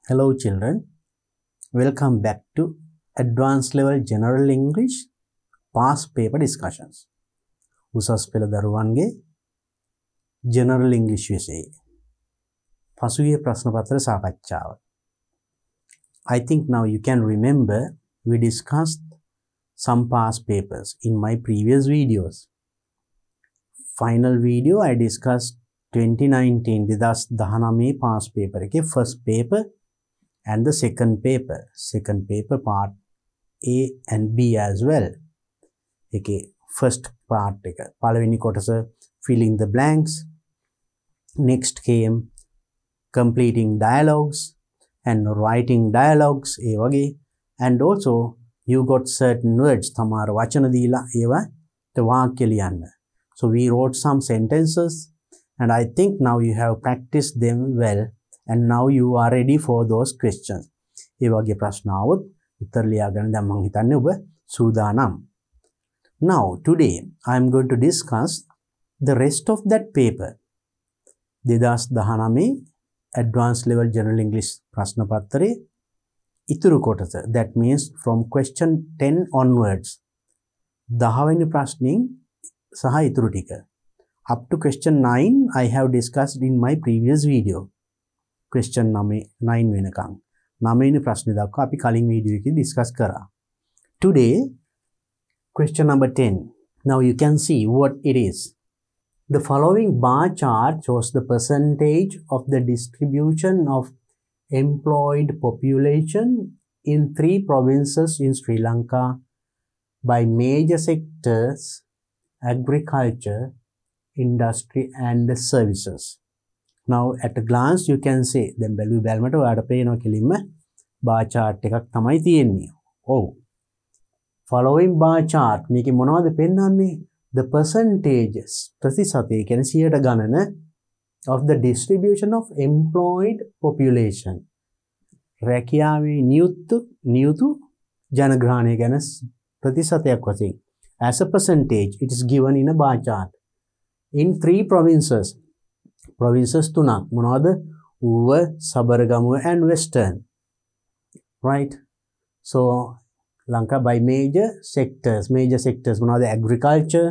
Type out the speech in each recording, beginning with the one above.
Hello children, welcome back to Advanced Level General English Past Paper Discussions. උසස් පෙළ දරුවන්ගේ General English විෂයේ පසුගිය ප්‍රශ්න පත්‍ර සාකච්ඡාව. I think now you can remember we discussed some past papers in my previous videos. Final video I discussed 2019 2019 past paper එකේ first paper and the second paper part A and B as well. Okay, first part එක පළවෙනි කොටස filling the blanks, next came completing dialogues and writing dialogues ඒ වගේ, and also you got certain words තමාර වචන දීලා ඒවට වාක්‍ය ලියන්න. So we wrote some sentences and I think now you have practiced them well. And now you are ready for those questions. ඒ වගේ ප්‍රශ්න આવොත් උත්තර ලියාගන්න දැන් මම හිතන්නේ ඔබ සූදානම්. Now today I am going to discuss the rest of that paper. 2019 Advanced Level General English ප්‍රශ්න පත්‍රයේ ඉතුරු කොටස. That means from question 10 onwards. 10 වෙනි ප්‍රශ්نين සහ ඉතුරු ටික. Up to question 9 I have discussed in my previous video. Question 9 වෙනකන් 9 වෙනි ප්‍රශ්නේ දක්වා අපි කලින් වීඩියෝ එකේ ඩිස්කස් කරා. Today question number 10. Now you can see what it is. The following bar chart shows the percentage of the distribution of employed population in 3 provinces in Sri Lanka by major sectors: agriculture, industry and services. Now at a glance you can say then බැලුවට ඔයාලට පේනවා කෙලින්ම bar chart එකක් තමයි තියෙන්නේ. ඔව්. Following bar chart මේකේ මොනවද පෙන්වන්නේ? The percentages ප්‍රතිශතය කියන්නේ 100 ගණන of the distribution of employed population. රැකියාවේ නියුතු ජනග්‍රහණය ගැන ප්‍රතිශතයක් වශයෙන් as a percentage it is given in a bar chart in 3 provinces. Provinces තුනක් මොනවද? ඌව, Sabaragamuwa and western. Right? So Lanka by major sectors මොනවද? Agriculture.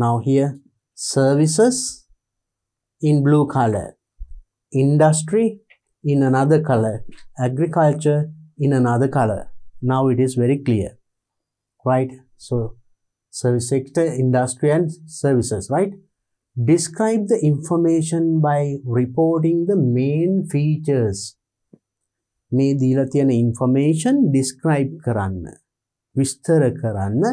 Now here services in blue color, industry in another color, agriculture in another color. Now it is very clear. Right? So service sector, industry and services, right? Describe the information by reporting the main features. මේ දීලා තියෙන information describe කරන්න, විස්තර කරන්න,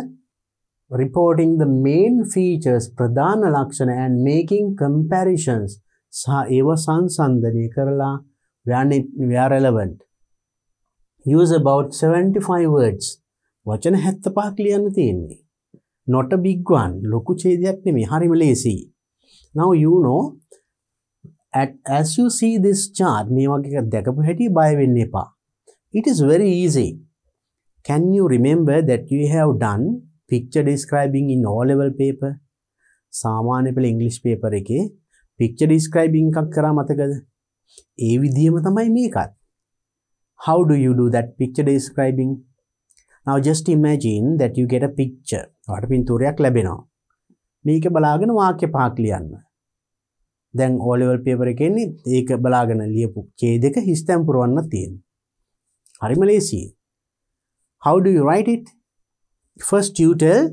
reporting the main features ප්‍රධාන ලක්ෂණ and making comparisons සහ ඒව සංසන්දනය කරලා where relevant. Use about 75 words. වචන 75ක් ලියන්න තියෙන්නේ. Not a big one. ලොකු ඡේදයක් නෙමෙයි. හරිම ලේසි. Now you know, as you see this chart, මේ වගේ එකක් දැකපු හැටි බය වෙන්න එපා. It is very easy. Can you remember that you have done picture describing in O-level paper? සාමාන්‍ය පෙළ English paper එකේ picture describing එකක් කරා මතකද? ඒ විදිහම තමයි මේකත්. How do you do that picture describing? Now just imagine that you get a picture. ඔයාලට පින්තූරයක් ලැබෙනවා. මේක බලාගෙන වාක්‍ය පහක් ලියන්න. දැන් O level paper එකේ ඉන්නේ ඒක බලාගෙන ලියපු ඡේදයක හිස්තැන් පුරවන්න තියෙනවා. හරිම ලේසියි. How do you write it? First you tell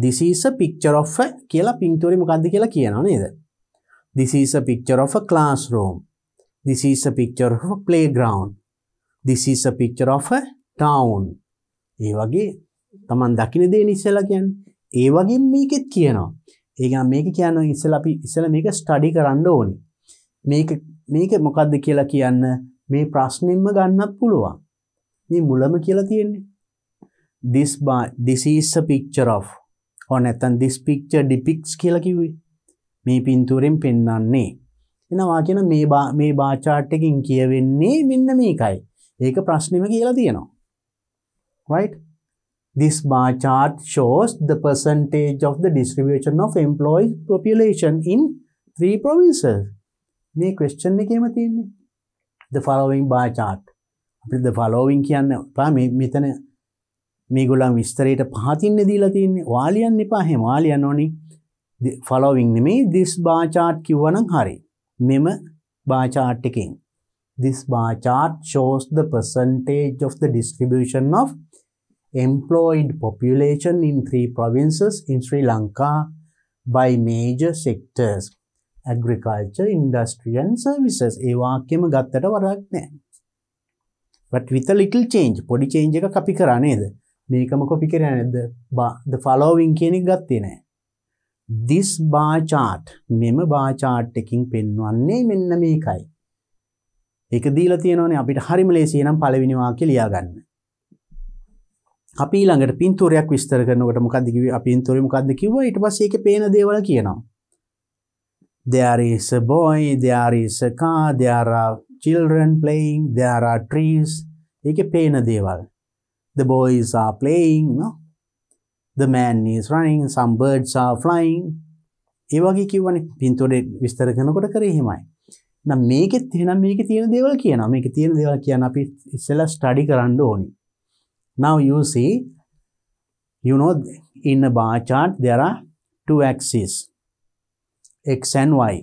this is a picture of a කියලා පින්තූරේ මොකක්ද කියලා කියනවා නේද? This is a picture of a classroom. This is a picture of a playground. This is a picture of a town. ඒ වගේ Taman දකින්න දේ ඉස්සෙල්ලා කියන්නේ. ඒ වගේ මේකෙත් කියනවා. ඒ කියන්නේ මේක කියනවා ඉස්සෙල්ලා අපි මේක ස්ටඩි කරන්න ඕනේ. මේක මොකද්ද කියලා කියන්න මේ ප්‍රශ්නෙම්ම ගන්නත් පුළුවන්. මේ මුලම කියලා තියෙන්නේ. This is a picture of or නැත්නම් this picture depicts කියලා කිව්වේ. මේ පින්තූරෙන් පෙන්වන්නේ. එනවා කියන මේ බා chart එකකින් කියවෙන්නේ මෙන්න මේකයි. ඒක ප්‍රශ්නෙම කියලා තියෙනවා. Right? This bar chart shows the percentage of the distribution of employed population in 3 provinces. මේ question එකේම තියෙන්නේ. the following bar chart. අපිට the following කියන්න එපා. මෙතන මේගොල්ලන් විස්තරයට පහතින් දීලා තියෙන්නේ. වාලියන්න එපා. එහෙම වාලියන්න ඕනි. the following නෙමෙයි this bar chart කිව්වනම් හරි. මෙම bar chart එකෙන් this bar chart shows the percentage of the distribution of employed population in 3 provinces in Sri Lanka by major sectors: agriculture, industry and services. ඒ වාක්‍යෙම ගත්තට වරක් නැහැ. But with a little change, පොඩි change එකක් අපි කරා නේද? මේකම copy කරේ නේද? the following කියන එක ගත්තේ නැහැ. This bar chart, මෙම bar chart එකකින් පෙන්වන්නේ මෙන්න මේකයි. ඒක දීලා තියෙනවනේ අපිට හරිම ලේසියි නම් පළවෙනි වාක්‍ය ලියා ගන්න. අපි ඊළඟට පින්තූරයක් විස්තර කරනකොට මොකද්ද කිව්වේ? අපි පින්තූරේ මොකද්ද කිව්වා? ඊට පස්සේ ඒකේ පේන දේවල් කියනවා. There is a boy, there is a car, there are children playing, there are trees. ඒකේ පේන දේවල්. The boys are playing, no? The man is running, some birds are flying. ඒ වගේ කිව්වනේ. පින්තූරේ විස්තර කරනකොට කරේ එහෙමයි. නම් මේකෙත් එහෙනම් මේකේ තියෙන දේවල් කියනවා. මේකේ තියෙන දේවල් කියන අපි ඉස්සෙල්ලා ස්ටඩි කරන්න ඕනි. Now you see, you know, in a bar chart there are 2 axes, x and y.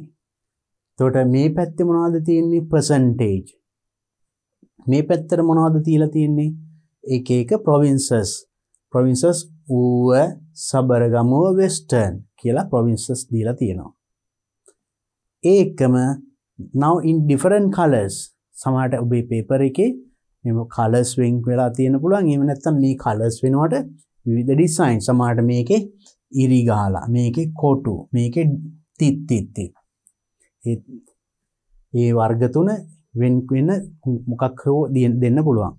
එතකොට මේ පැත්තේ මොනවද තියෙන්නේ? percentage. මේ පැත්තට මොනවද තියලා තියෙන්නේ? එක එක provinces. provinces ඌව, සබරගමුව, western කියලා provinces දීලා තියෙනවා. ඒකම now in different colors. සමහරට ඔබේ paper එකේ මේ colors වෙන් වෙලා තියෙන පුළුවන්. එහෙම නැත්නම් මේ colors වෙනකොට විවිධ design. සමහරට මේකේ ඉරි ගහලා, මේකේ කොටු, මේකේ තිත්. ඒ වර්ග තුන වෙන මොකක් හෝ දෙන්න පුළුවන්.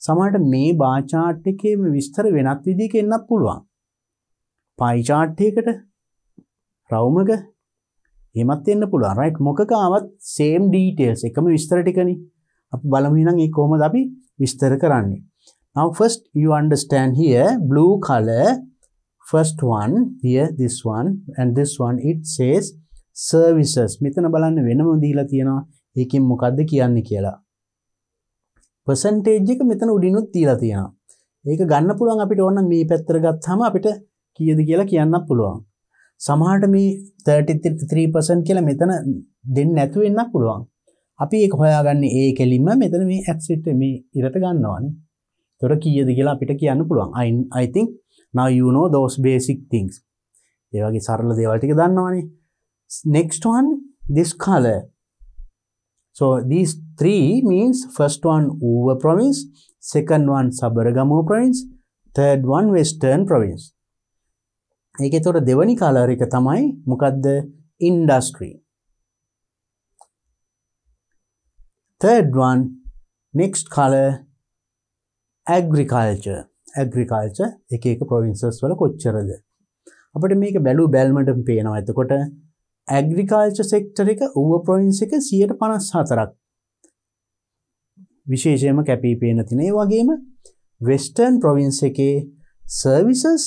සමහරට මේ bar chart එකේ විස්තර වෙනත් විදිහක එන්නත් පුළුවන්. pie chart එකකට රවුමක එහෙමත් එන්න පුළුවන්. right? මොකක ආවත් same details එකම විස්තර ටිකනේ. අපි බලමු එහෙනම් ඒක කොහොමද අපි විස්තර කරන්නේ. Now first you understand here blue color, first one here, this one and this one, it says services. මෙතන බලන්න වෙනම දීලා තියෙනවා. ඒකෙන් මොකද්ද කියන්නේ කියලා. percentage එක මෙතන උඩිනුත් දීලා තියෙනවා. ඒක ගන්න පුළුවන් අපිට ඕන නම් මේ පැත්තට ගත්තාම අපිට කීයද කියලා කියන්නත් පුළුවන්. සමහරට මේ 33% කියලා මෙතන දෙන්නේ නැතු වෙන්නත් පුළුවන්. අපි ඒක හොයාගන්නේ ඒ කෙලින්ම මෙතන මේ ඇක්සිට් මේ ඉරට ගන්නවානේ. ඒතර කීයද කියලා අපිට කියන්න පුළුවන්. I think now you know those basic things. ඒ වගේ සරල දේවල් ටික දන්නවනේ. Next one, this color. So these 3 means first one Uva province, second one Sabaragamu province, third one Western province. ඒකේ තොර දෙවනි කලර් එක තමයි මොකද්ද? industry. Third one, next color agriculture. agriculture එක එක provinces වල කොච්චරද? අපිට මේක බැලුමට පේනවා. එතකොට agriculture sector එක ඌව province එක 54%ක් විශේෂයෙන්ම කැපී පෙනෙන තියෙන. ඒ වගේම western province එකේ services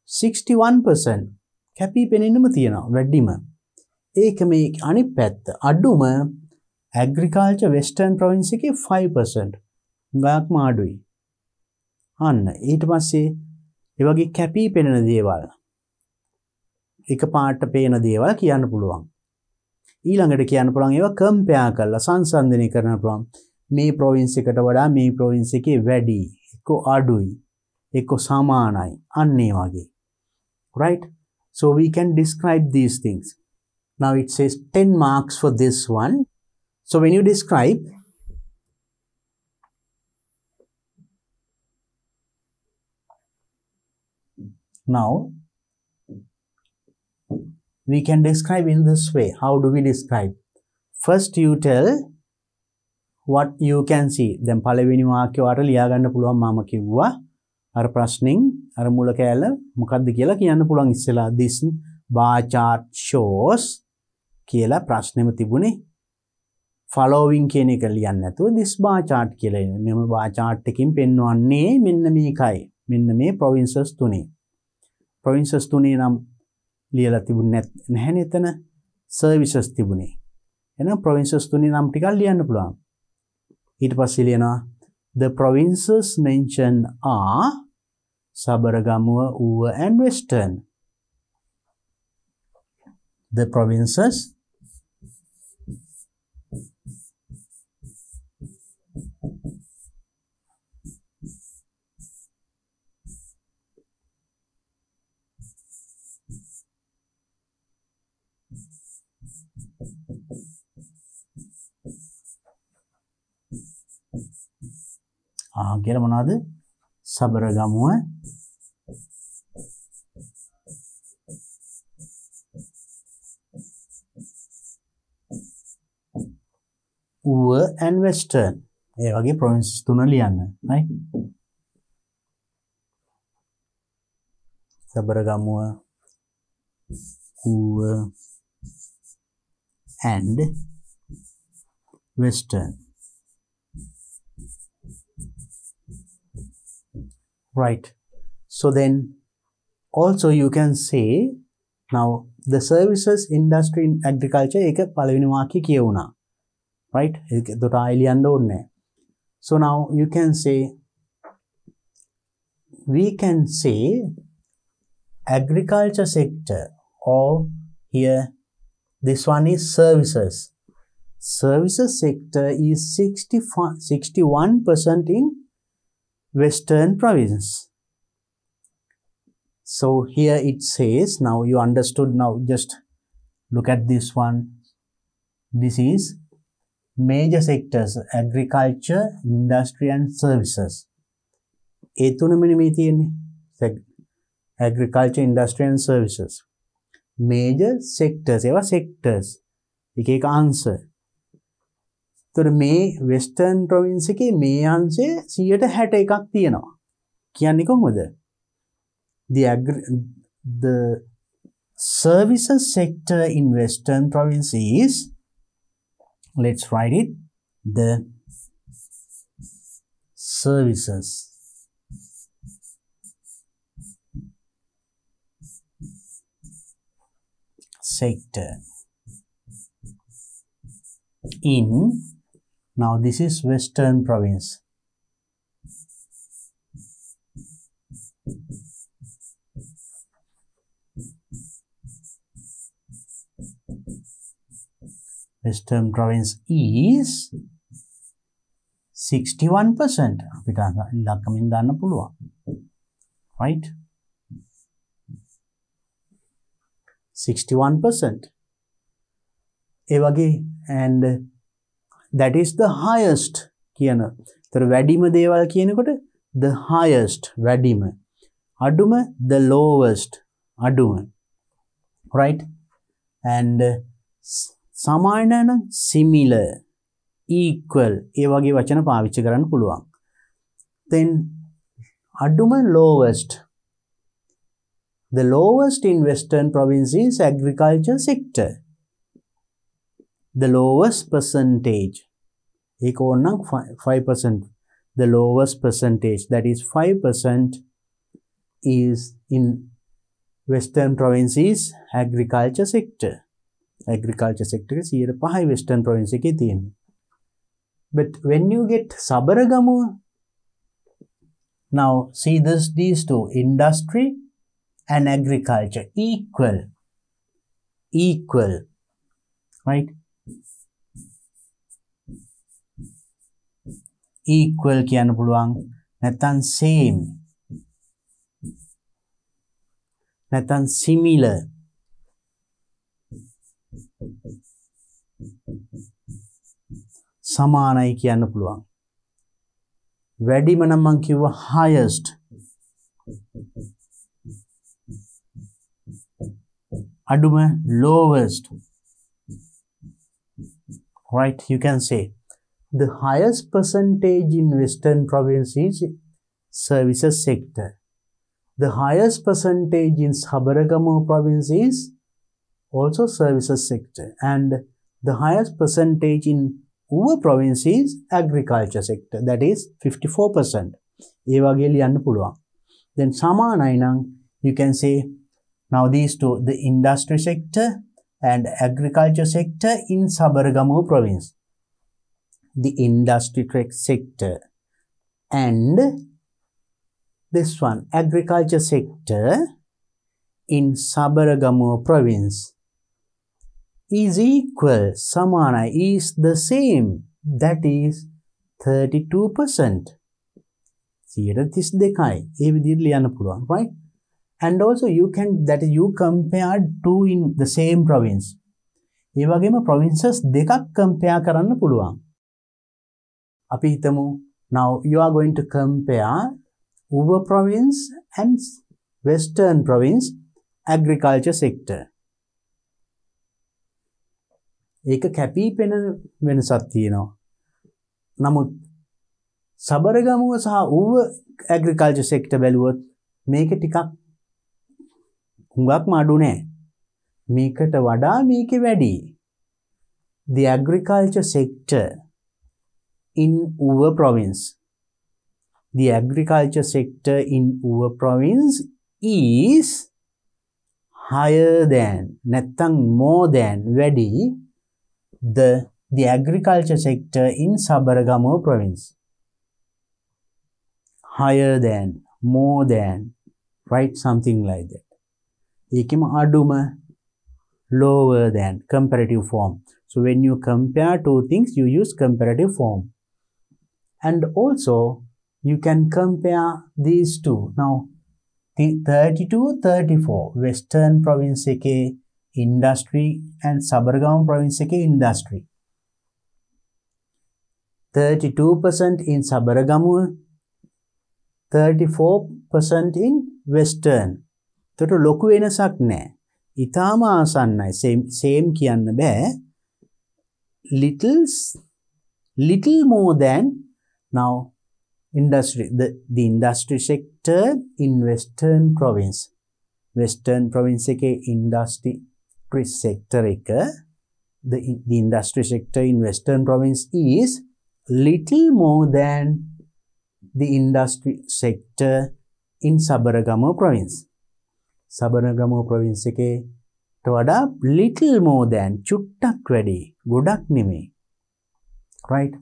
61% කැපී පෙනෙන්නම තියෙනවා වැඩිම. ඒක මේ අනිත් පැත්ත අඩුම agriculture western province එකේ 5%. ගාක්ම අඩුයි. අන්න ඊට පස්සේ ඒ වගේ කැපී පෙනෙන දේවල් එක පාට පේන දේවල් කියන්න පුළුවන්. ඊළඟට කියන්න පුළුවන් ඒවා කම්පෙයාර් කරලා සංසන්දනය කරන්න පුළුවන්. මේ province එකට වඩා මේ province එකේ වැඩි, එක්ක අඩුයි, එක්ක සමානයි. අන්න ඒ වගේ. Right? So we can describe these things. Now it says 10 marks for this one. So when you describe, now we can describe in this way. How do we describe? First you tell what you can see. Then පළවෙනි වාක්‍යය වලට ලියා ගන්න පුළුවන්. මම කිව්වා අර ප්‍රශ්نين අර මුල කෑල්ල මොකක්ද කියලා කියන්න පුළුවන්. ඉස්සෙල්ලා this bar chart shows කියලා ප්‍රශ්නෙම තිබුණේ. following කියන එක ලියන්න නැතුව this bar chart කියලා එන්නේ. මෙම bar chart එකකින් පෙන්වන්නේ මෙන්න මේකයි. මෙන්න මේ provinces තුනේ. provinces තුනේ නම් ලියලා තිබුණේ නැහැ එතන. services තිබුණේ. එහෙනම් provinces තුනේ නම් ටිකක් ලියන්න පුළුවන්. ඊට පස්සේ ලියනවා the provinces mentioned are Sabaragamuwa, Uva and Western. The provinces කියලා මොනවද? Sabaragamuwa, Uva and Western. ඒ වගේ provinces තුන ලියන්න. right? Sabaragamuwa, Uva and Western. Right. So then also you can say now the services, industry, agriculture එක පළවෙනි වාක්‍යය කියවුණා. Right? ඒකට ලියන්න ඕනේ. So now you can say, we can say agriculture sector, or here this one is services. Services sector is 61% in Western province. So here it says, now you understood, now just look at this one. This is major sectors: agriculture, industry and services. ඒ තුනමනේ මේ තියෙන්නේ. Agriculture, industry and services. Major sectors, ඒවා sectors. එක එක answer. तोर मे western province के मे अंशे 61ක් තියෙනවා. කියන්නේ කොහොමද? The services sector in Western province is, let's write it, the services sector in, now this is Western province. Western province is 61%. අපිට ඉලක්කමින් දාන්න පුළුවන්. Right? 61%. ඒ වගේ, and that is the highest කියන. ඒතර වැඩිම දේවල් කියනකොට the highest වැඩිම, අඩුම the lowest අඩුම. Right? And සමාන නම් similar, equal, ඒ වගේ වචන පාවිච්චි කරන්න පුළුවන්. Then අඩුම lowest. The lowest in Western province is agriculture sector. The lowest percentage, ඒක ඕනනම් 5%. The lowest percentage, that is 5%, is in Western province is agriculture sector. Agriculture sector එක 5% Western province එකේ තියෙනවා. But when you get Sabaragamuwa, now see these two, industry and agriculture, equal, right? Equal කියන්න පුළුවන්, නැත්නම් same, නැත්නම් similar. සමානයි කියන්න පුළුවන්. වැඩිම නම් මං කිව්වා highest. අඩුම lowest. Right? You can say the highest percentage in Western province is services sector. The highest percentage in Sabaragamuwa province is also services sector, and the highest percentage in Uva province is agriculture sector, that is 54%. ඒ වගේ ලියන්න පුළුවන්. Then සමානයි නම් you can say, now these two, the industry sector and agriculture sector in Sabaragamuwa province. the industry sector, and this one, agriculture sector in Sabaragamuwa province is equal, samana, is the same, that is 32%. this දෙකයි ඒ විදිහට ලියන්න පුළුවන්, right? And also you can, that is you compared two in the same province. ඒ වගේම provinces දෙකක් compare කරන්න පුළුවන්. අපි හිතමු now you are going to compare Uva province and Western province agriculture sector. ඒක කැපී පෙනෙන වෙනසක් තියෙනවා. නමුත් සබරගමුව සහ ඌව agriculture sector බැලුවොත් මේක ටිකක් හුඟක්ම අඩු නෑ. මේකට වඩා මේකේ වැඩි. The agriculture sector in Uva province. The agriculture sector in Uva province is higher than, නැත්තම් more than, වැඩි the agriculture sector in Sabaragamuwa province. Higher than, more than, right? Something like that. Ekima aduma, lower than, comparative form. So when you compare two things, you use comparative form. And also you can compare these two. Now 32-34 Western province එකේ industry and Sabaragamuwa province එකේ industry. 32% in Sabaragamuwa, 34% in Western. එතකොට ලොකු වෙනසක් නැහැ. ඊටාම ආසන්නයි. same කියන්න බෑ. little more than. Now industry, the industry sector in Western province එකේ industry sector එක, the industry sector in Western province is little more than the industry sector in Sabaragamuwa province. Sabaragamuwa province එකේ වඩා little more than, චුට්ටක් වැඩි, ගොඩක් නෙමෙයි, right?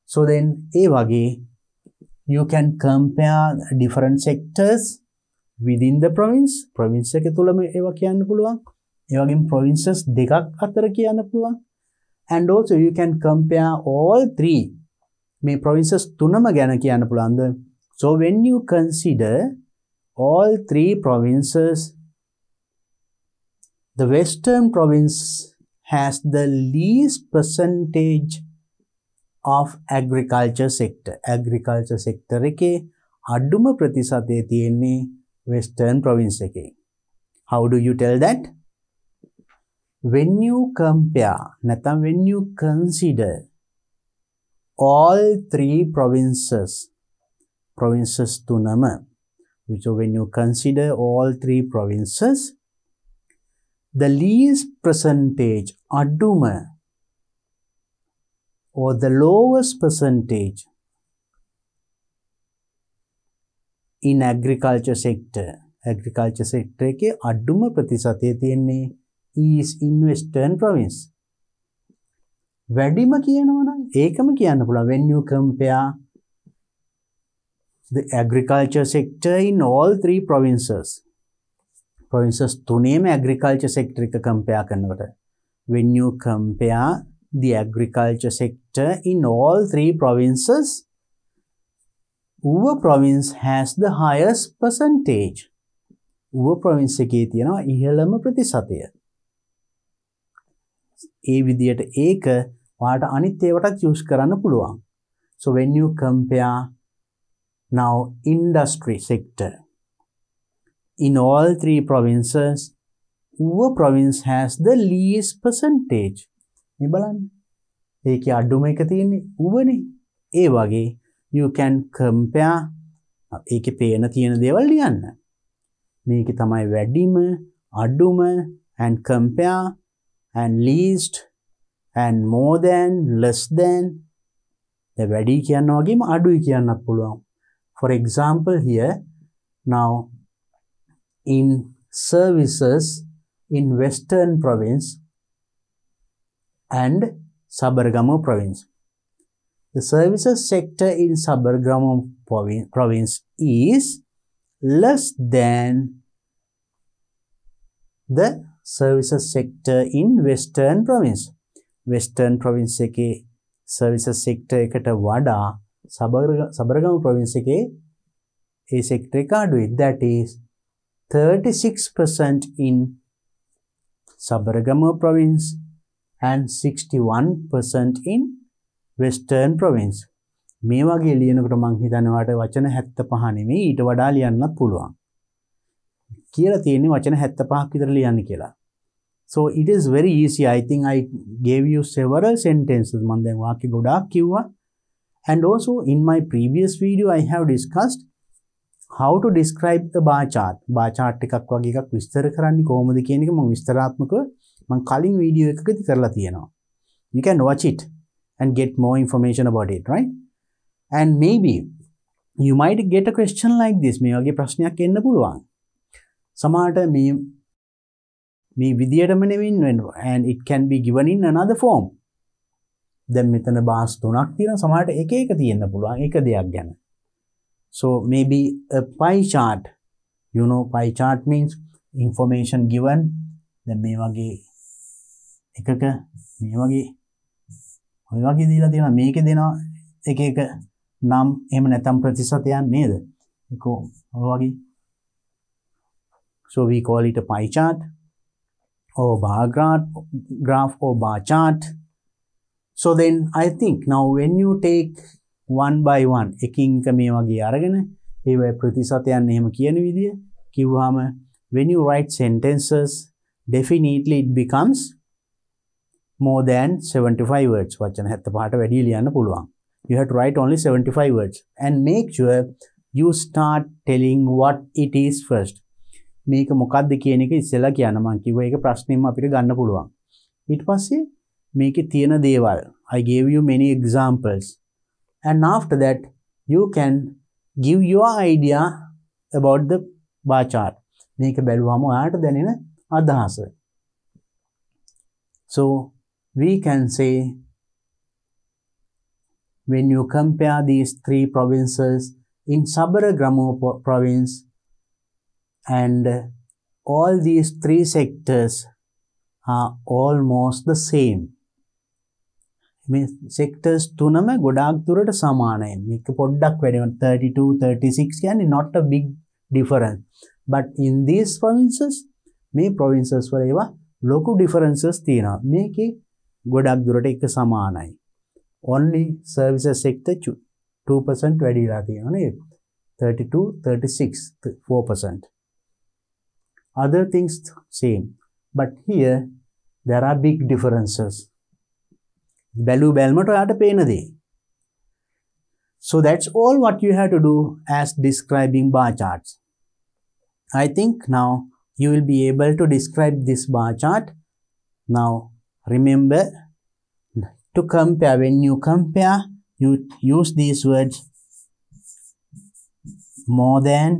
So then ඒ වගේ you can compare different sectors within the province. province එක තුලම ඒවා කියන්න පුළුවන්. ඒ වගේම provinces දෙකක් අතර කියන්න පුළුවන්. And also you can compare all three. මේ provinces තුනම ගැන කියන්න පුළුවන්ද? So when you consider all three provinces, the Western province has the least percentage of agriculture sector. Agriculture sector එකේ අඩුම ප්‍රතිශතය තියෙන්නේ Western province එකේ. How do you tell that? When you compare, නැත්නම් when you consider all three provinces තුනම, so when you consider all three provinces, the least percentage, අඩුම, or the lowest percentage in agriculture sector එකේ අඩුම ප්‍රතිශතය තියෙන්නේ is in Western province. වැඩිම කියනවා නම් ඒකම කියන්න පුළුවන්. When you compare the agriculture sector in all three provinces තුනේම agriculture sector එක compare කරනකොට, when you compare the agriculture sector in all three provinces, Uva province has the highest percentage. Uva province එකේ තියෙනවා ඉහළම ප්‍රතිශතය. ඒ විදියට ඒක ඔයාලට අනිත් ඒවාටත් use කරන්න පුළුවන්. So when you compare now industry sector in all three provinces, Uva province has the least percentage. මේ බලන්න. ඒකේ අඩුම එක තියෙන්නේ ඌවනේ. ඒ වගේ you can compare, ඒකේ පේන තියෙන දේවල් ලියන්න. මේකේ තමයි වැඩිම, අඩුම, and compare, and least, and more than, less than. the වැඩි කියන්න වගේම අඩුයි කියන්නත් පුළුවන්. For example here, now in services in Western province and Sabaragamuwa province, the services sector in Sabaragamu province is less than the services sector in Western province. Western province එකේ services sector එකට වඩා Sabaragamu province එකේ ඒ sector එක අඩුයි. That is 36% in Sabaragamu province and 61% in Western province. මේ වගේ ලියනකොට මං හිතන්නේ ඔයාලට වචන 75 නෙමෙයි ඊට වඩා ලියන්නත් පුළුවන්. කියලා තියෙන්නේ වචන 75ක් විතර ලියන්න කියලා. So it is very easy. I think I gave you several sentences. මම දැන් වාක්‍ය ගොඩාක් කිව්වා. And also in my previous video I have discussed how to describe the bar chart. bar chart එකක් වගේ එකක් විස්තර කරන්නේ කොහොමද කියන එක මම විස්තරාත්මකව මම කලින් වීඩියෝ එකකදී කරලා තියෙනවා. You can watch it and get more information about it, right? And maybe you might get a question like this. මේ වගේ ප්‍රශ්නයක් එන්න පුළුවන්. සමහරට මේ විදියටම නෙවෙයි and it can be given in another form. දැන් මෙතන bars තුනක් තියෙනවා. සමහරට එක එක තියෙන්න පුළුවන් එක දෙයක් ගැන. So maybe a pie chart. You know, pie chart means information given. දැන් මේ වගේ එකක මේ වගේ ඔය වගේ දීලා තියෙනවා මේකේ දෙනවා එක එක නම් එහෙම නැත්නම් ප්‍රතිශතයන් නේද? ඒක ඔය වගේ. So we call it a pie chart or bar graph or bar chart. So then I think now when you take one by one එකින් එක මේ වගේ අරගෙන ඒවයි ප්‍රතිශතයන් එහෙම කියන විදිය කිව්වම when you write sentences definitely it becomes more than 75 words. වචන 75ට වැඩි ලියන්න පුළුවන්. You have to write only 75 words and make sure you start telling what it is first. මේක මොකක්ද කියන එක ඉස්සෙල්ලා කියන්න මම කිව්වා ඒක ප්‍රශ්නෙම අපිට ගන්න පුළුවන්. ඊට පස්සේ මේකේ තියෙන දේවල් I gave you many examples and after that you can give your idea about the bar chart. මේක බැලුවම ඔයාලට දැනෙන අදහස. So we can say when you compare these three provinces in Sabaragamu province and all these three sectors are almost the same. මේ sectors තුනම ගොඩාක් දුරට සමානයි. මේක පොඩ්ඩක් වැඩි 32 36 කියන්නේ not a big difference. But in these provinces මේ provinces වල ඒවා ලොකු differences තියෙනවා. මේකේ ගොඩක් දුරට එක සමානයි. Only services sector 2% වැඩිලා තියෙනවා නේද? 32 36 4%. Other things same. But here there are big differences. බැලු බැලමට ඔයාට පේන දේ. So that's all what you have to do as describing bar charts. I think now you will be able to describe this bar chart. Now remember to compare. When you compare, you use these words more than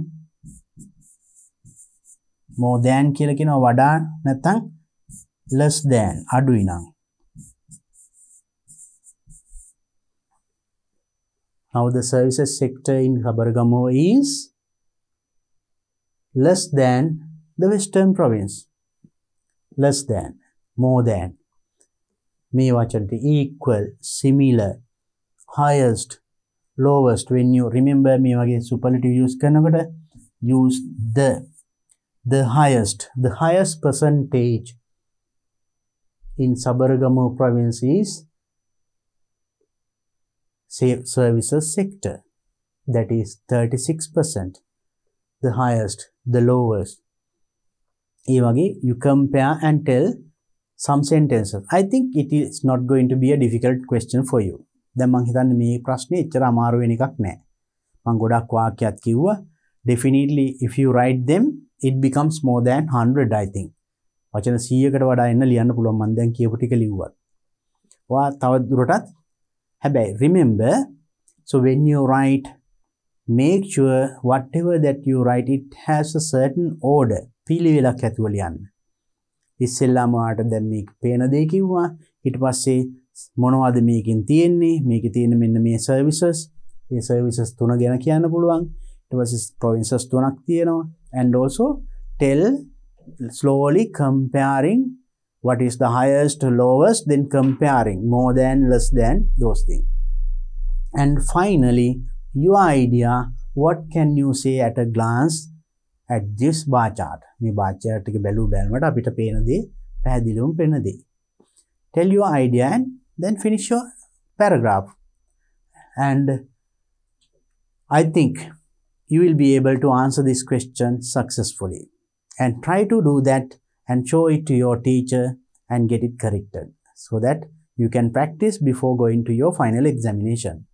කියලා කියනවා වඩා නැත්නම් less than අඩුයි නම්. Now the services sector in Sabaragamu is less than the Western province. Less than, more than. මේ වචනට equal, similar, highest, lowest. When you remember මේ වගේ superlative use කරනකොට use the highest percentage in Sabaragamu province is services sector. That is 36%. The highest, the lowest. You compare and tell some sentences. I think it is not going to be a difficult question for you. දැන් මං හිතන්නේ මේ ප්‍රශ්නේ එච්චර අමාරු වෙන එකක් නෑ. මං ගොඩක් වාක්‍යයක් කිව්වා. Definitely if you write them it becomes more than 100 I think. වචන 100කට වඩා එන්න ලියන්න පුළුවන් මං දැන් කියපු ටික ලිව්වත්. ඔයා තව දුරටත් හැබැයි remember, so when you write make sure whatever that you write it has a certain order. පිළිවෙලක් ඇතුව ලියන්න. ඉස්සෙල්ලාම ඔයාට දැන් මේක පේන දේ කිව්වා. ඊට පස්සේ මොනවද මේකෙන් තියෙන්නේ මේකේ තියෙන මෙන්න මේ services ඒ services තුන ගැන කියන්න පුළුවන් ඊට පස්සේ provinces තුනක් තියෙනවා and also tell slowly comparing what is the highest lowest then comparing more than less than those things and finally your idea what can you say at a glance at this bar chart මේ bar chart එක බැලුවට අපිට පේන දේ පැහැදිලිවම පේන දේ tell your idea and then finish your paragraph and I think you will be able to answer this question successfully and try to do that and show it to your teacher and get it corrected so that you can practice before going to your final examination.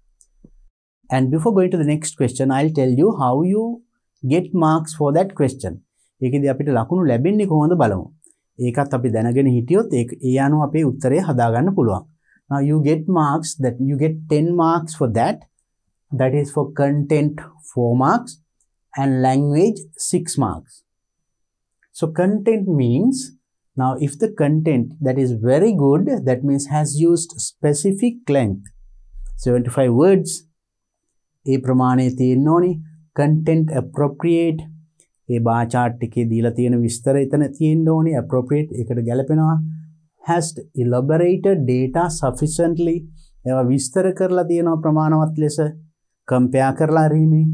And before going to the next question, I'll tell you how you get marks for that question. ඒකෙදි අපිට ලකුණු ලැබෙන්නේ කොහොමද බලමු. ඒකත් අපි දැනගෙන හිටියොත් ඒ අනුව අපේ උත්තරය හදාගන්න පුළුවන්. Now you get marks that you get 10 marks for that. That is for content 4 marks and language 6 marks. So content means now if the content that is very good that means has used specific length 75 words ඒ ප්‍රමාණයේ තියෙන්න ඕනි content appropriate ඒ bar chart එකේ දීලා තියෙන විස්තර එතන තියෙන්න ඕනි appropriate ඒකට ගැලපෙනවා has elaborated data sufficiently ඒවා විස්තර කරලා තියෙනවා ප්‍රමාණවත් ලෙස compare කරලා හරීමේ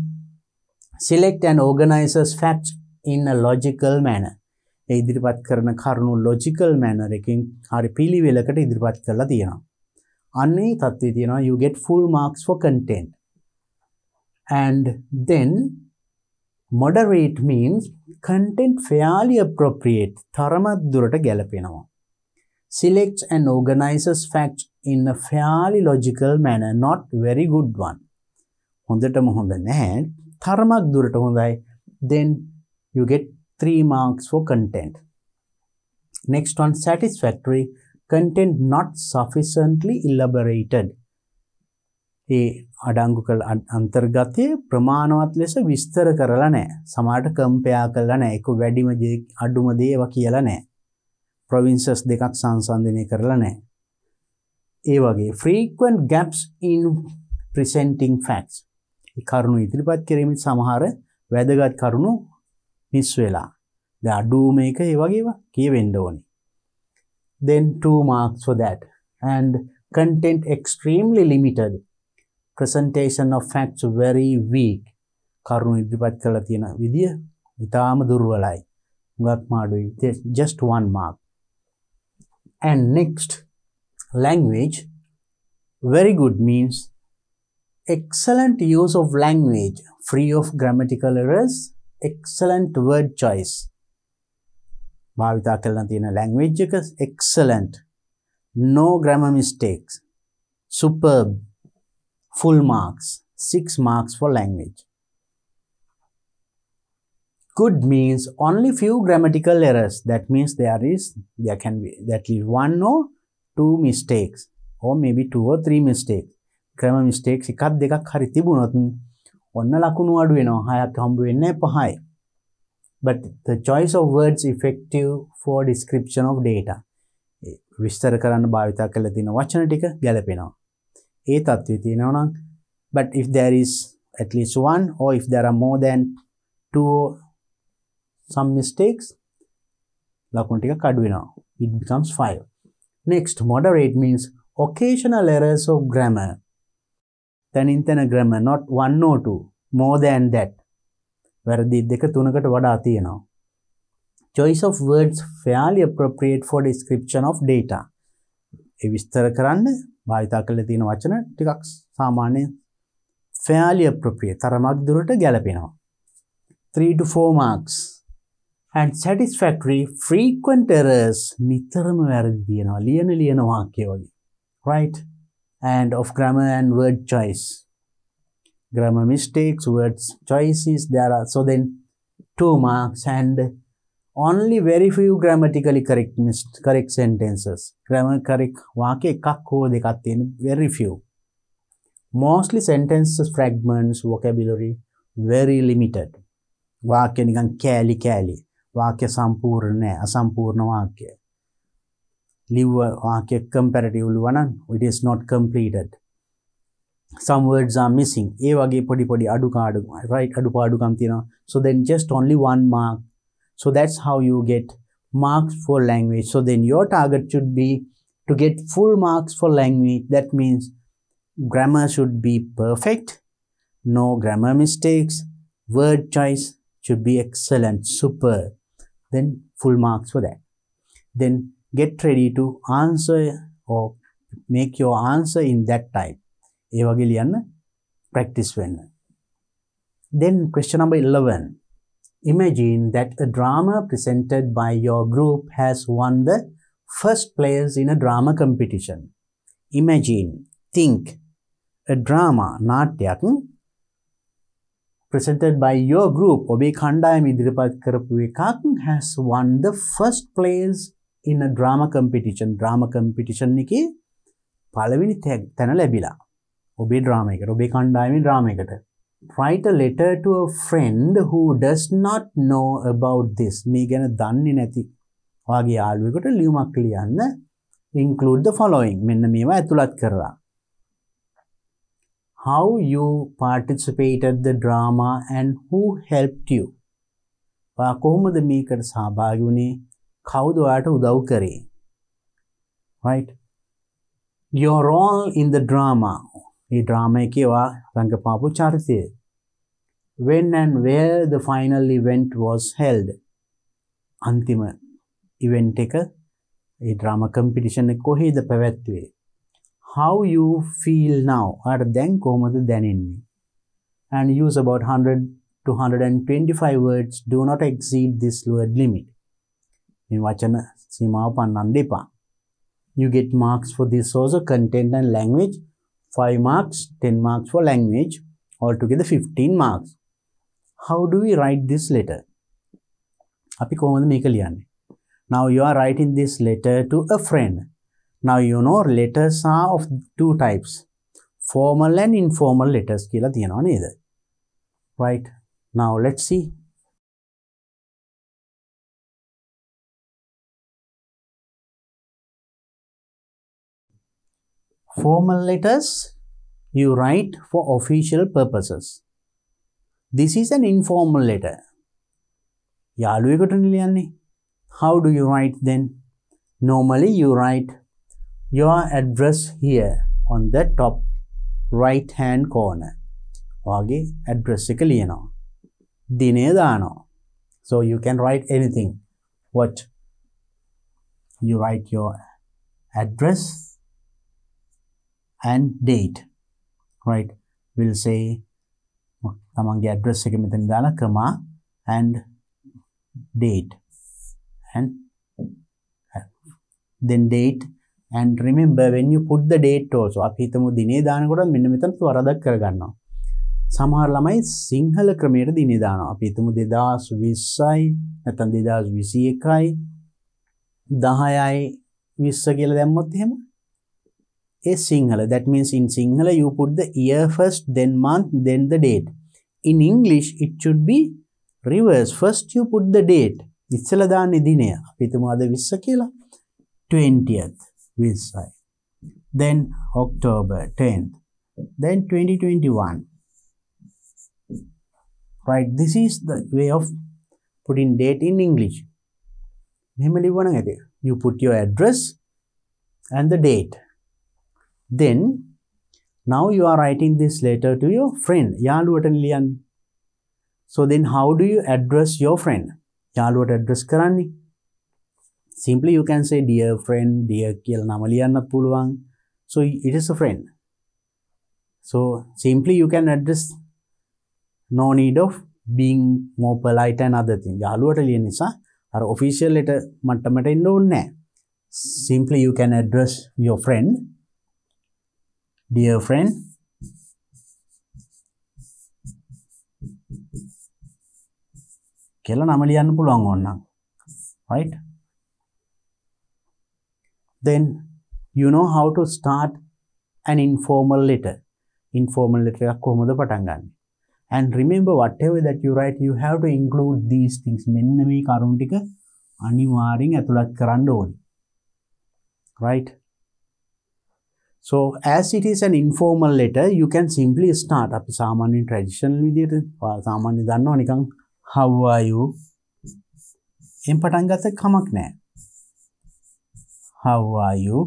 select and organizes facts in a logical manner ඒ ඉදිරිපත් කරන කරුණු logical manner එකකින් හරි පිළිවෙලකට ඉදිරිපත් කරලා තියෙනවා අන්නේ තත්ත්වයේ තියෙනවා you get full marks for content and then moderate means content fairly appropriate තරමක් දුරට ගැලපෙනවා selects and organizes facts in a fairly logical manner not very good one හොඳටම හොඳ නැහැ තරමක් දුරට හොඳයි then you get 3 marks for content next one satisfactory content not sufficiently elaborated ඒ අඩංගු කළ අන්තර්ගතයේ ප්‍රමාණවත් ලෙස විස්තර කරලා නැහැ. සමහරට කම්පෙයාර් කරලා නැහැ. ඒක වැඩිම දේ අඩුම දේ ඒවා කියලා නැහැ. provinces දෙකක් සංසන්දනය කරලා නැහැ. ඒ වගේ frequent gaps in presenting facts. ඒ කරුණු ඉදිරිපත් කිරීමේ සමහර වැදගත් කරුණු මිස් වෙලා. දැන් අඩුම එක ඒ වගේ ඒවා කියවෙන්න ඕනේ. Then 2 marks for that and content extremely limited. Presentation of facts very weak කරුණු ඉදිරිපත් කරලා තියෙන විදිය ඉතාම දුර්වලයි හුඟක් මාඩුයි just 1 mark and next language very good means excellent use of language free of grammatical errors excellent word choice භාවිතා කරලා තියෙන language එක excellent no grammar mistakes superb full marks 6 marks for language good means only few grammatical errors that means there can be at least 1 or 2 mistakes or maybe 2 or 3 mistakes grammar mistakes එකක් දෙකක් හරි තිබුණොත් ඔන්න ලකුණු අඩු වෙනවා 6ක් හම්බ වෙන්නේ 5යි but the choice of words effective for description of data විස්තර කරන්න භාවිත කරලා තියෙන වචන ටික ගැලපෙනවා ඒ තත්ත්වයේ තියෙනවා නම් but if there is at least 1 or if there are more than 2 some mistakes ලකුණු ටික අඩු වෙනවා it becomes 5 next moderate means occasional errors of grammar තනින් තන grammar not 1 or 2 more than that වැරදි දෙක තුනකට වඩා තියෙනවා choice of words fairly appropriate for description of data ඒ විස්තර කරන්න භාවිතා කරලා තියෙන වචන ටිකක් සාමාන්‍ය fairly appropriate තරමක් දුරට ගැලපෙනවා 3 to 4 marks and satisfactory frequent errors නිතරම වැරදි තියෙනවා ලියන වාක්‍ය වගේ right and of grammar and word choice grammar mistakes words choices there are so then 2 marks and only very few grammatically correct sentences grammar correct වාක්‍ය එකක් හෝ දෙකක් තියෙන very few mostly sentences fragments vocabulary very limited වාක්‍ය නිකන් කෑලි වාක්‍ය සම්පූර්ණ නැහැ අසම්පූර්ණ වාක්‍ය live comparatively one, it is not completed. Some words are missing. ඒ වගේ පොඩි පොඩි අඩුපාඩු, right? අඩුපාඩුකම් තියෙනවා. So then just only 1 mark. So that's how you get marks for language. So then your target should be to get full marks for language. That means grammar should be perfect, no grammar mistakes, word choice should be excellent, super. Then full marks for that. Then get ready to answer or make your answer in that time. ඒ වගේ ලියන්න practice වෙන්න. Then question number 11. Imagine that a drama presented by your group has won the first place in a drama competition. Imagine, think, a drama, නාට්‍යයක් presented by your group, ඔබේ කණ්ඩායම ඉදිරිපත් කරපු එකක් has won the first place in a drama competition. drama competition එකේ පළවෙනි තැන ලැබිලා. ඔබේ drama එකට, ඔබේ කණ්ඩායමේ drama එකට. Write a letter to a friend who does not know about this. මේ ගැන දන්නේ නැති ඔයාගේ යාළුවෙකුට ලියුමක් ලියන්න. Include the following. මෙන්න මේවා ඇතුළත් කරලා. How you participated the drama and who helped you. ඔයා කොහොමද මේකට සහභාගී වුණේ? කවුද ඔයාට උදව් කරේ? Right? Your role in the drama. මේ drama එකේ ඔයා රංගපාපු චරිතය. When and where the final event was held. අන්තිම event එක ඒ drama competition එක කොහේද පැවැත්වුවේ? How you feel now. ඔයාට දැන් කොහොමද දැනෙන්නේ? And use about 100 to 125 words. Do not exceed this word limit. මේ වචන සීමාව පන්නන්න එපා. You get marks for this also, content and language. 5 marks, 10 marks for language, altogether 15 marks. How do we write this letter? අපි කොහොමද මේක ලියන්නේ? Now you are writing this letter to a friend. Now you know letters are of 2 types. Formal and informal letters කියලා තියෙනවා නේද? Right. Now let's see. Formal letters you write for official purposes. This is an informal letter. යාළුවෙකුට ලියන්නේ. How do you write then? Normally you write your address here on the top right hand corner. ඔයාගේ address එක ලියනවා. දිනය දානවා. So you can write anything. What? You write your address and date. Right? We'll say තමන්ගේ address එක මෙතන දාලා comma and date. And then date. And remember when you put the date also, අපි හිතමු දිනේ දානකොට මෙන්න මෙතන වරදක් කරගන්නවා. සමහර ළමයි සිංහල ක්‍රමයට දිනේ දානවා. අපි හිතමු 2020යි නැත්නම් 2021යි 10යි 20 කියලා දැම්මොත් එහෙම ඒ Sinhala. That means in Sinhala you put the year first, then month, then the date. In English it should be reverse. First you put the date. ඉස්සෙල්ලා දාන්නේ දිනය. අපි හිතමු අද 20 කියලා. 20th. Visai. Then October 10th. Then 2021. Right. This is the way of putting date in English. You put your address and the date. Then now you are writing this letter to your friend. So then how do you address your friend? යාළුවට address කරන්නේ. Simply you can say dear friend, dear කියලා නම ලියන්නත් පුළුවන්. So it is a friend. So simply you can address, no need of being more polite and other things. යාළුවට ලියන නිසා අර official letter මට්ටමට එන්න ඕනේ නැහැ. Simply you can address your friend, dear friend, කියලා නම ලියන්න පුළුවන් ඕනනම්. Right? Then you know how to start an informal letter. Informal letter එකක් කොහොමද පටන් ගන්න. And remember whatever that you write, you have to include these things. මෙන්න මේ කරුණු ටික අනිවාර්යෙන් ඇතුළත් කරන්න ඕනේ. right? So as it is an informal letter, you can simply start අපි සාමාන්‍ය traditional විදියට සාමාන්‍ය දන්නවා නිකන් how are you එම් පටන් ගත්ත කමක් නැහැ. How are you?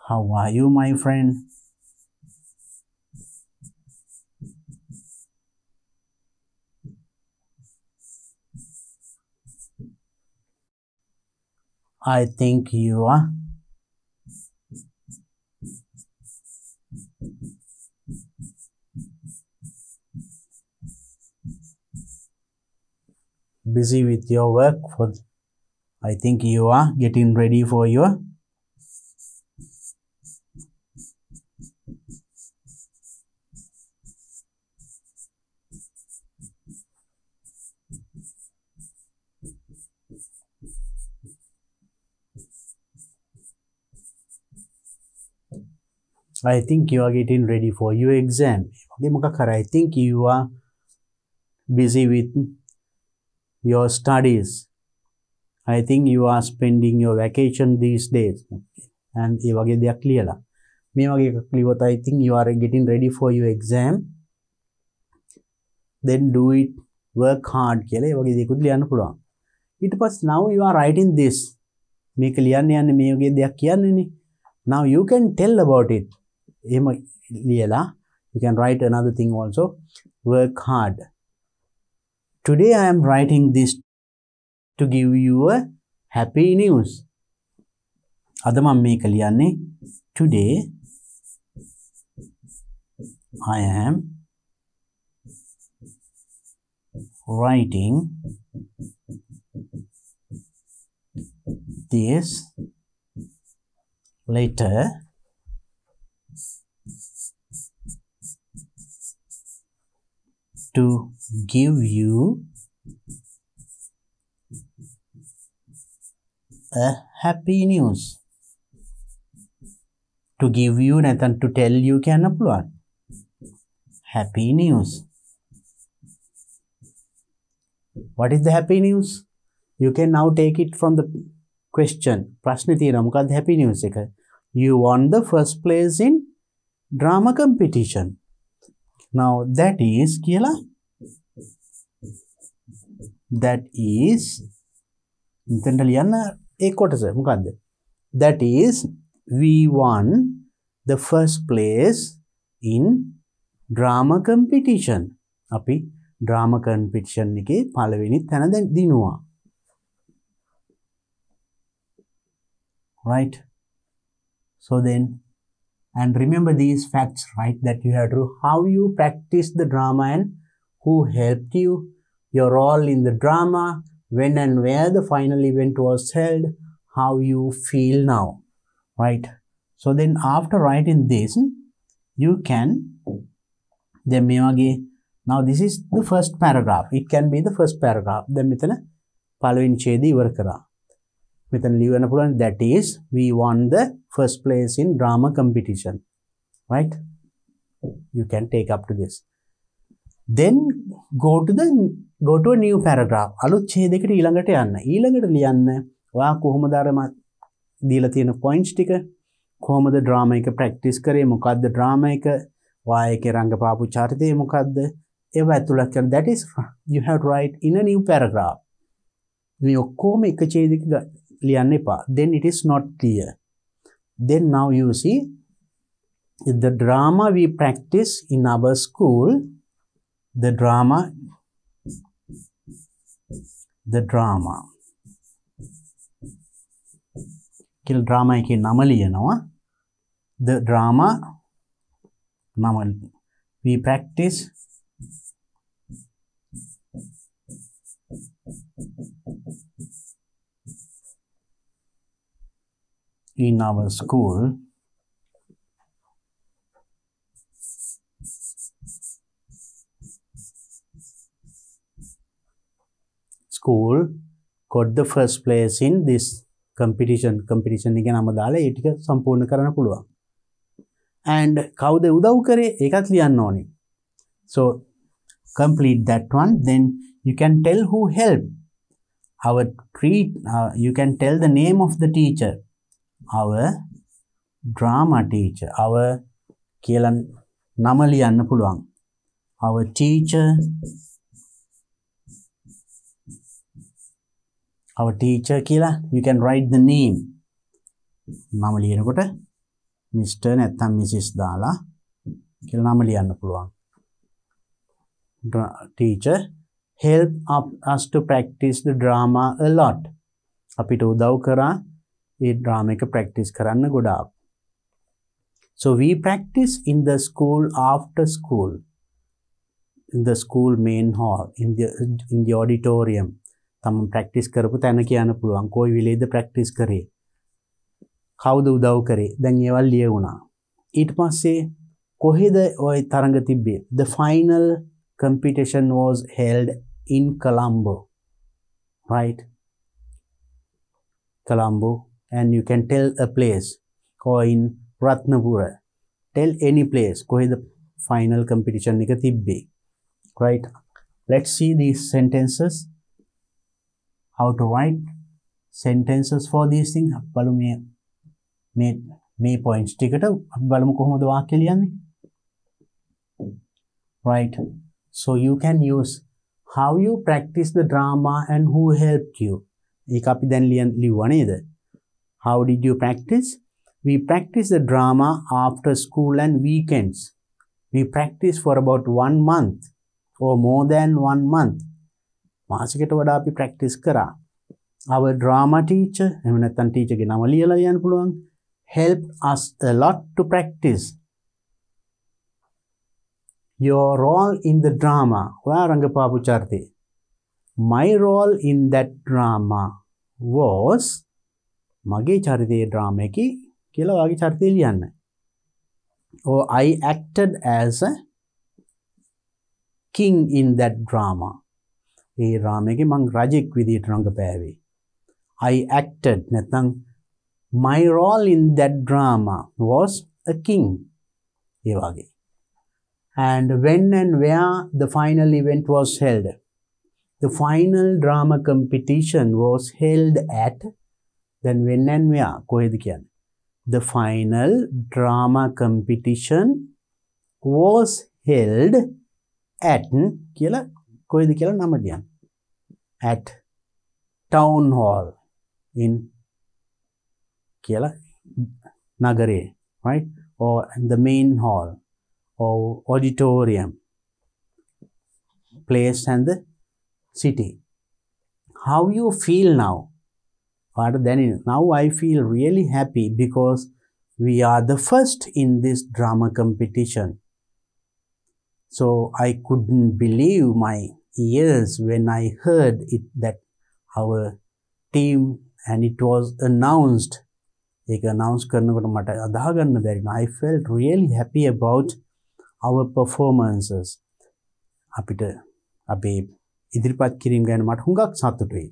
How are you, my friend? I think you are busy with your work. I think you are getting ready for your I think you are getting ready for your exam. I think you are busy with your studies. I think you are spending your vacation these days. And ඒ වගේ දෙයක් ලියලා මේ වගේ එකක් ලියුවොත් I think you are getting ready for your exam. Then do it, work hard කියලා ඒ වගේ දෙයක්ත් ලියන්න පුළුවන්. ඊට පස්සේ now you are writing this. මේක ලියන්න යන්නේ මේ වගේ දෙයක් කියන්නේනේ. Now you can tell about it. එහෙම ලියලා you can write another thing also. Work hard. Today I am writing this to give you a happy news. අද මම මේක ලියන්නේ today I am writing this letter to give you a happy news. To give you නැත්නම් to tell you කියන්න පුළුවන්. Happy news. What is the happy news? You can now take it from the question. ප්‍රශ්නේ තියෙනවා මොකක්ද happy news එක? You won the first place in drama competition. Now that is කියලා that is මෙතනට ලියන්න ඒ කොටස මොකද්ද? That is we won the first place in drama competition. අපි drama competition එකේ පළවෙනි තැන දිනුවා. Right? So then, and remember these facts, right? That you have to how you practice the drama and who helped you, your role in the drama, when and where the final event was held, how you feel now, right? So then after writing this, you can then now this is the first paragraph. It can be the first paragraph. Then මෙතන පළවෙනි ඡේදය ඉවර කරා. මෙතන ලියවන්න පුළුවන් that is we won the first place in drama competition, right? You can take up to this. Then go to a new paragraph. අලුත් ඡේදයකට ඊළඟට යන්න. ඊළඟට ලියන්න ඔයා කොහොමද අර දීලා තියෙන points ටික කොහොමද drama එක practice කරේ, මොකද්ද drama එක, ඔයා ඒකේ රංගපාපු චරිතය මොකද්ද, ඒව ඇතුළත් කරන that is you have to write in a new paragraph. මේ ඔක්කොම එක ඡේදයක ලියන්න එපා. Then it is not clear. Then now you see the drama we practice in our school, the drama කියලා drama එකේ නම ලියනවා. The drama නම we practice in our school got the first place in this competition එක නම දාලා ඒ ටික සම්පූර්ණ කරන්න පුළුවන්. and කවුද උදව් කරේ ඒකත් ලියන්න ඕනේ. so complete that one. Then you can tell who helped. our you can tell the name of the teacher. Our drama teacher. Our කියලා නම ලියන්න පුළුවන්. Our teacher. Our teacher කියලා you can write the name. නම ලියනකොට Mr. නැත්නම් Mrs. දාලා කියලා නම ලියන්න පුළුවන්. Teacher help us to practice the drama a lot. අපිට උදව් කරා ඒ drama එක practice කරන්න ගොඩාක්. So we practice in the school after school, in the school main hall, in the auditorium. තම practice කරපු තැන කියන්න පුළුවන්. කොයි වෙලේද practice කරේ? කවුද උදව් කරේ? දැන් ඒවල් ලියුණා. ඊට පස්සේ කොහෙද ওই තරඟ තිබ්බේ? The final competition was held in Colombo, right? Colombo, and you can tell a place, or in Ratnapura. Tell any place. Kohe the final competition එක තිබ්බේ, right? Let's see these sentences. How to write sentences for these things. බලමු මේ points ටිකට බලමු කොහොමද වාක්‍ය ලියන්නේ. Right? So you can use how you practice the drama and who helped you. ඒක අපි දැන් ලියුවා නේද? How did you practice? We practice the drama after school and weekends. We practice for about 1 month or more than 1 month. මාසෙකට වඩා අපි practice කරා. Our drama teacher, එහෙම නැත්නම් teacher ගේ නම ලියලා ලියන්න පුළුවන්. Helped us a lot to practice. Your role in the drama. ඔයා රංගපාපු චරිතේ. My role in that drama was මගේ චරිතයේ drama එකේ කියලා ඔයාගේ චරිතය ලියන්න. Or I acted as a king in that drama. A drama එකේ මං රජෙක් විදිහට රංගපෑවේ. I acted නැත්නම් my role in that drama was a king. ඒ වගේ. And when and where the final event was held. The final drama competition was held at, then when and where, කොහෙද කියන්නේ? The final drama competition was held at කියලා කොහෙද කියලා නම ලියන්න. At town hall in කියලා නගරේ, right? Or the main hall or auditorium, place and the city. How you feel now? Now I feel really happy because we are the first in this drama competition. So I couldn't believe my ears when I heard it that our team and it was announced. ඒක announce කරනකොට මට අදාහ ගන්න බැරි නා. I felt really happy about our performances. අපිට අපේ ඉදිරිපත් කිරීම ගැන මට හුඟක් සතුටුයි.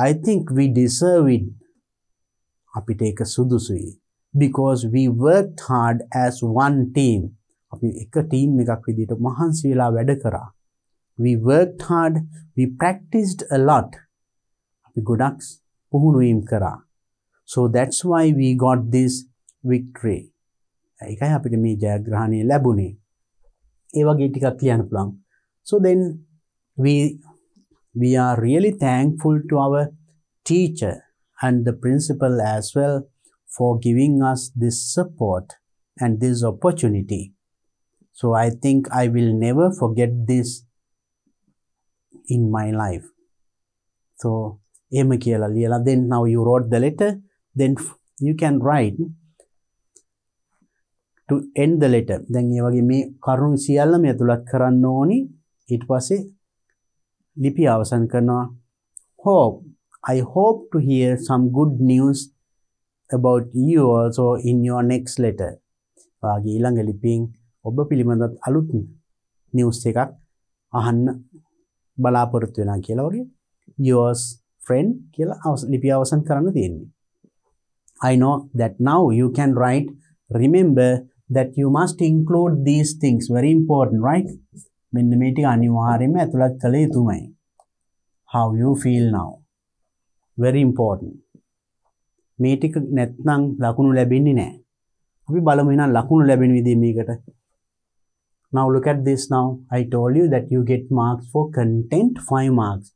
I think we deserve it. අපිට ඒක සුදුසුයි. Because we worked hard as one team. අපි එක team එකක් විදිහට මහන්සි වෙලා වැඩ කරා. We worked hard. We practiced a lot. අපි ගොඩක් පුහුණු වීම කරා. So that's why we got this victory. ඒකයි අපිට මේ ජයග්‍රහණය ලැබුණේ. ඒ වගේ ටිකක් ලියන්න පුළුවන්. So then we are really thankful to our teacher and the principal as well for giving us this support and this opportunity. So I think I will never forget this in my life. So එහෙම කියලා ලියලා then now you wrote the letter, then you can write to end the letter. දැන් මේ වගේ මේ කරුණු සියල්ලම ඇතුළත් කරන්න ඕනි. ඊට පස්සේ ලිපිය අවසන් කරනවා. I hope to hear some good news about you also in your next letter. වාගේ ඊළඟ ලිපියෙන් ඔබ පිළිබඳව අලුත් නිවුස් එකක් අහන්න බලාපොරොත්තු වෙනවා කියලා වගේ yours friend කියලා ලිපිය අවසන් කරන්න තියෙන්නේ. I know that now you can write, remember that you must include these things, very important, right? මෙන්න මේ ටික අනිවාර්යයෙන්ම ඇතුළත් කළ යුතුමයි. how you feel now. Very important. මේ ටික නැත්නම් ලකුණු ලැබෙන්නේ නැහැ. අපි බලමු එහෙනම් ලකුණු ලැබෙන විදිහ මේකට. Now look at this now. I told you that you get marks for content 5 marks.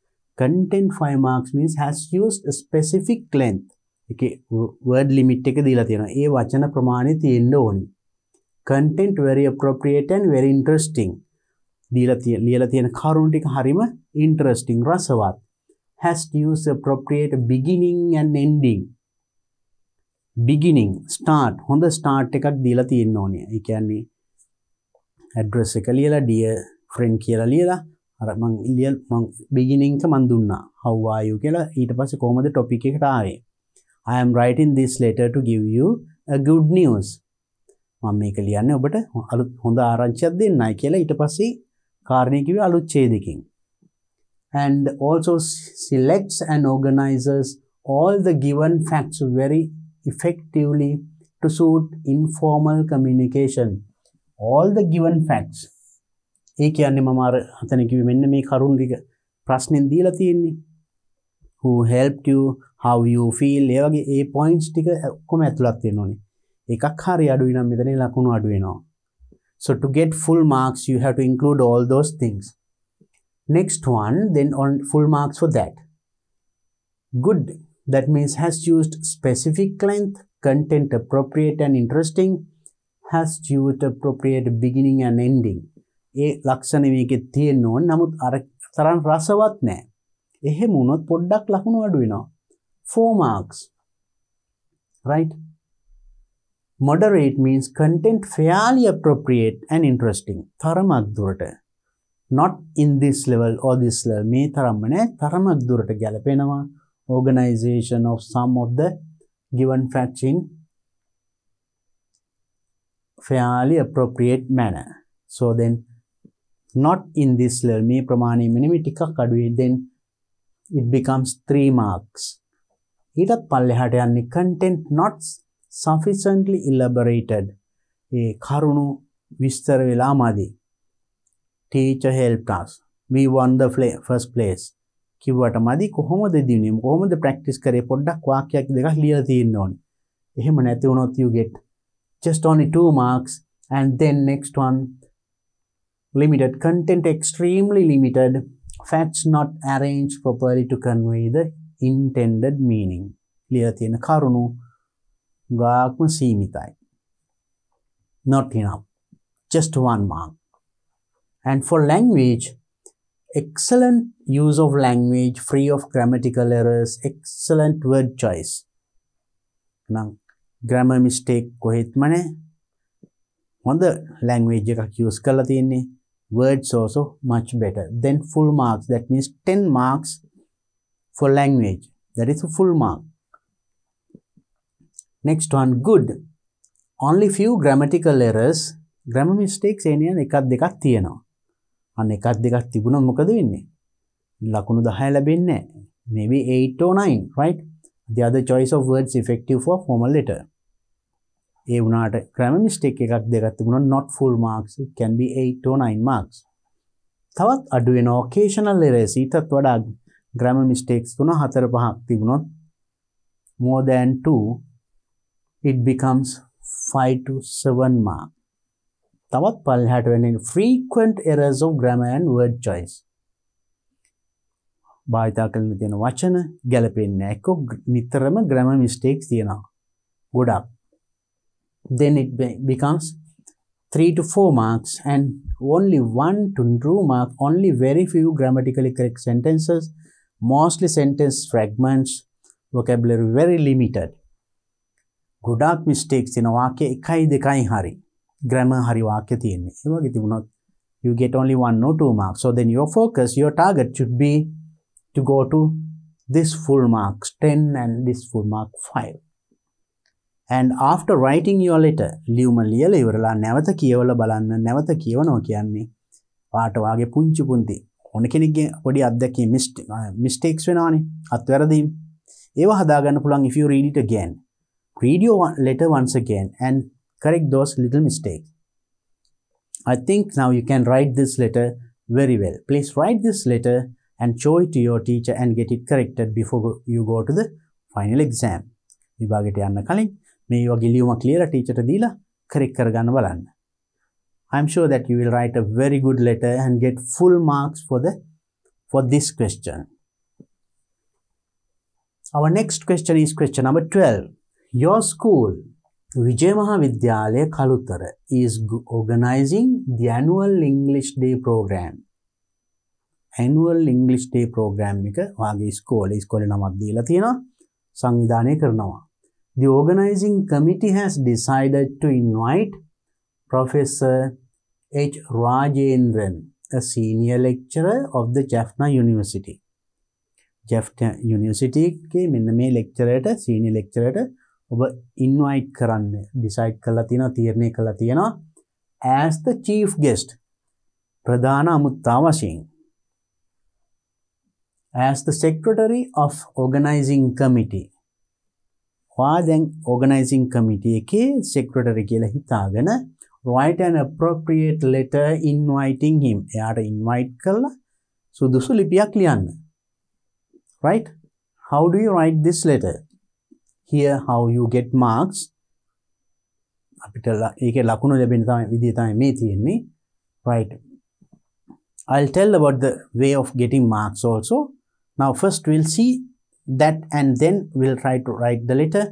Content 5 marks means has used a specific length. Okay, word limit එක දීලා තියෙනවා. ඒ වචන ප්‍රමාණය තියෙන්න ඕනි. Content very appropriate and very interesting. ලියලා තියෙන කරුණු ටික හරිම interesting රසවත්. Has used appropriate beginning and ending. Beginning start හොඳ start එකක් දීලා තියෙන්න ඕනේ. ඒ කියන්නේ address එක ලියලා dear friend කියලා ලියලා අර මං beginning එක මං දුන්නා. How are you කියලා ඊට පස්සේ කොහොමද topic එකට ආවේ. I am writing this letter to give you a good news. මම මේක ලියන්නේ ඔබට අලුත් හොඳ ආරංචියක් දෙන්නයි කියලා ඊට පස්සේ කාරණේ කිව්වේ අලුත් ඡේදකින්. And also selects and organizes all the given facts very effectively to suit informal communication. All the given facts. ඒ කියන්නේ මම අර හතන කිව්වේ මෙන්න මේ කරුණ ටික ප්‍රශ්නෙන් දීලා තියෙන්නේ. Who helped you, how you feel, ඒ වගේ ඒ points ටික ඔක්කොම ඇතුළත් වෙන්න ඕනේ. එකක් හරි අඩුයි නම් මෙතන ලකුණු අඩු වෙනවා. So to get full marks you have to include all those things. Next one, then on full marks for that. Good, that means has used specific length, content appropriate and interesting, has used appropriate beginning and ending. ඒ ලක්ෂණ මේකේ තියෙන්න ඕන. නමුත් අර තරම් රසවත් නැහැ. එහෙම වුණොත් පොඩ්ඩක් ලකුණු අඩු වෙනවා. 4 marks. Right? Moderate means content fairly appropriate and interesting. තරමක් දුරට. Not in this level or this level. මේ තරම්ම නෑ. තරමක් දුරට ගැලපෙනවා. Organization of some of the given facts in fairly appropriate manner. So then, not in this level. මේ ප්‍රමාණය මෙන්න ටිකක් අඩුයි. Then it becomes 3 marks. ඊටත් පල්ලෙහාට යන්නේ content not sufficiently elaborated. ඒ කරුණු විස්තර වෙලා මදි. Teacher helped us. We won the first place. කිව්වට මදි කොහොමද දිනුනේ? කොහොමද practice කරේ? පොඩ්ඩක් වාක්‍යයක් දෙකක් ලියලා තියෙන්න ඕනේ. එහෙම නැති වුණොත් you get just only 2 marks and then next one limited content extremely limited, facts not arranged properly to convey the intended meaning. ලියලා තියෙන කරුණු ගාක්ම සීමිතයි. Not enough. Just 1 mark. And for language, excellent use of language, free of grammatical errors, excellent word choice. Now, grammar mistake කොහෙත්ම නැහැ. හොඳ language එකක් use කරලා තියෙන්නේ. Words also much better. Then full marks. That means 10 marks for language. That is a full mark. Next one, good. Only few grammatical errors. Grammar mistakes එන්නේ එකක් දෙකක් තියෙනවා. අන්න එකක් දෙකක් තිබුණොත් මොකද වෙන්නේ? ලකුණු 10 ලැබෙන්නේ නැහැ. Maybe 8 or 9, right? The other choice of words effective for formal letter. ඒ වුණාට grammar mistake එකක් දෙකක් තිබුණොත් not full marks. It can be 8 or 9 marks. තවත් අඩු වෙනවා occasional errors. ඊටත් වඩා grammar mistakes 3 4 5ක් තිබුණොත් more than 2 it becomes 5 to 7 marks. තවත් පල්ලෙහාට වෙන්නේ frequent errors of grammar and word choice. භාවිතා කරන තියෙන වචන ගැලපෙන්නේ නැහැ. එක්ක නිතරම grammar mistakes තියෙනවා. ගොඩක්. Then it becomes 3 to 4 marks and only 1 to 2 marks, only very few grammatically correct sentences, mostly sentence fragments, vocabulary very limited. ගොඩාක් mistakes තියෙන වාක්‍ය 1 2යි හරි. Grammar hari වාක්‍ය තියෙන්නේ. ඒ වගේ තිබුණොත් you get only 1 or 2 marks. So then your focus, your target should be to go to this full marks 10 and this full mark 5. And after writing your letter, ලියුම ලියලා ඉවරලා නැවත කියවලා බලන්න. නැවත කියවනවා කියන්නේ පාට වාගේ පුංචි පුංචි ඕන කෙනෙක්ගේ පොඩි අත්දැකීම් mistakes වෙනවානේ. අත්වැරදීම්. ඒවා හදාගන්න පුළුවන් if you read it again. Read your letter once again and correct those little mistakes. I think now you can write this letter very well. Please write this letter and show it to your teacher and get it corrected before you go to the final exam. විභාගයට යන්න කලින් මේ වගේ ලියුමක් ලියලා ටීචර්ට දීලා correct කරගන්න බලන්න. I'm sure that you will write a very good letter and get full marks for this question. Our next question is question number 12. Your school, Vijay Mahavidyalaya Kalutara, is organizing the annual English Day program. Annual English Day program එක වාගේ ඉස්කෝලේ නමක් දීලා තියෙනවා සංවිධානය කරනවා. The organizing committee has decided to invite Professor H. Rajendran, a senior lecturer of the Jaffna University. Jaffna University के මෙන්න මේ lecturer senior lecturer ඔබ invite කරන්න decide කරලා තියෙනවා තීරණය කරලා තියෙනවා as the chief guest ප්‍රධාන අමුත්තා වශයෙන්. As the secretary of organizing committee. දැන් organizing committee එකේ secretary කියලා හිතාගෙන write an appropriate letter inviting him. එයාට invite කරලා සුදුසු ලිපියක් ලියන්න. Right? How do you write this letter? Here how you get marks. අපිට ඒකේ ලකුණු ලැබෙන විදිය තමයි මේ තියෙන්නේ. Right. I'll tell about the way of getting marks also. Now first we'll see that and then we'll try to write the letter.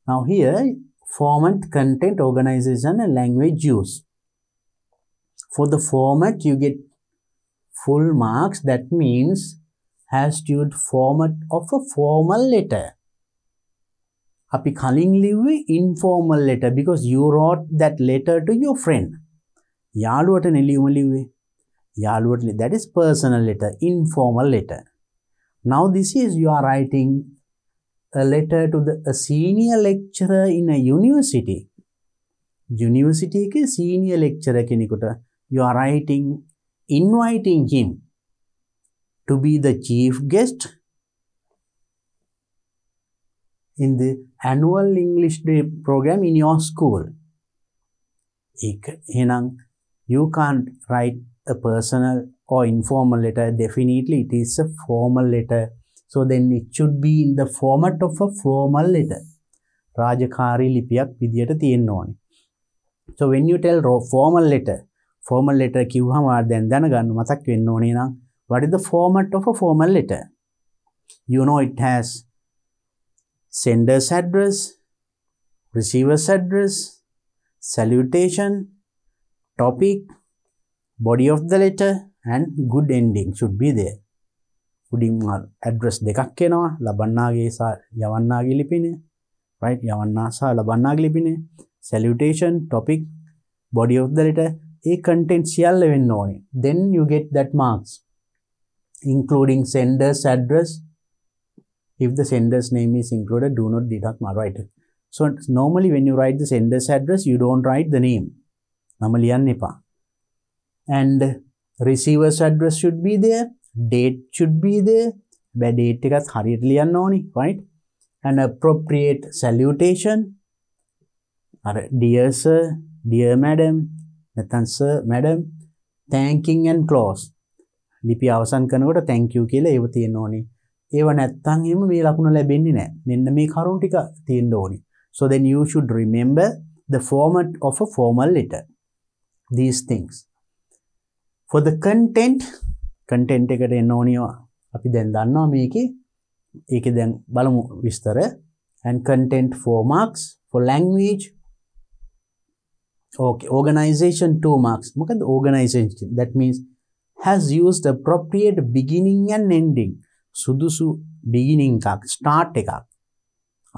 Now here format, content, organization and language use. For the format you get full marks. That means has used format of a formal letter. අපි කලින් ලිව්වේ informal letter because you wrote that letter to your friend. යාළුවට නෙලියුම ලිව්වේ. යාළුවට that is personal letter, informal letter. Now this is you are writing a letter to a senior lecturer in a university. University ke senior lecturer කෙනෙකුට you are writing inviting him to be the chief guest in the annual English Day program in your school. You can't write a personal or informal letter. Definitely it is a formal letter. So then it should be in the format of a formal letter. රාජකාරී ලිපියක් විදියට තියෙන්න ඕනේ. So when you tell formal letter කිව්වම දැන් දැනගන්න මතක් වෙන්න ඕනේ නම් what is the format of a formal letter? You know it has sender's address, receiver's address, salutation, topic, body of the letter and good ending should be there. උඩින් address දෙකක් එනවා ලබන්නාගේ සහ යවන්නාගේ ලිපිනේ. Right? යවන්නා සහ ලබන්නාගේ ලිපිනේ. Salutation, topic, body of the letter. A content සියල්ල වෙන්න ඕනේ. Then you get that marks. Including sender's address. If the sender's name is included, do not deduct mark. Right? So normally when you write the sender's address, you don't write the name. නම ලියන්න එපා. And receiver's address should be there. Date should be there. Date එකත් හරියට ලියන්න ඕනේ. Right? An appropriate salutation. Dear sir, dear madam, නැත්නම් sir, madam, thanking and close. ලිපිය අවසන් කරනකොට thank you කියලා ඒව තියෙන්න ඕනේ. ඒව නැත්තම් එහෙම මේ ලකුණ ලැබෙන්නේ නැහැ. මෙන්න මේ කරුණු ටික තියෙන්න ඕනේ. So then you should remember the format of a formal letter. These things. For the content එකට එන්න ඕනිය අපි දැන් දන්නවා මේකේ දැන් බලමු විස්තර. And content 4 marks. For language, okay, organization 2 marks. මොකද organization? That means has used appropriate beginning and ending. සුදුසු beginning එකක්, start එකක්.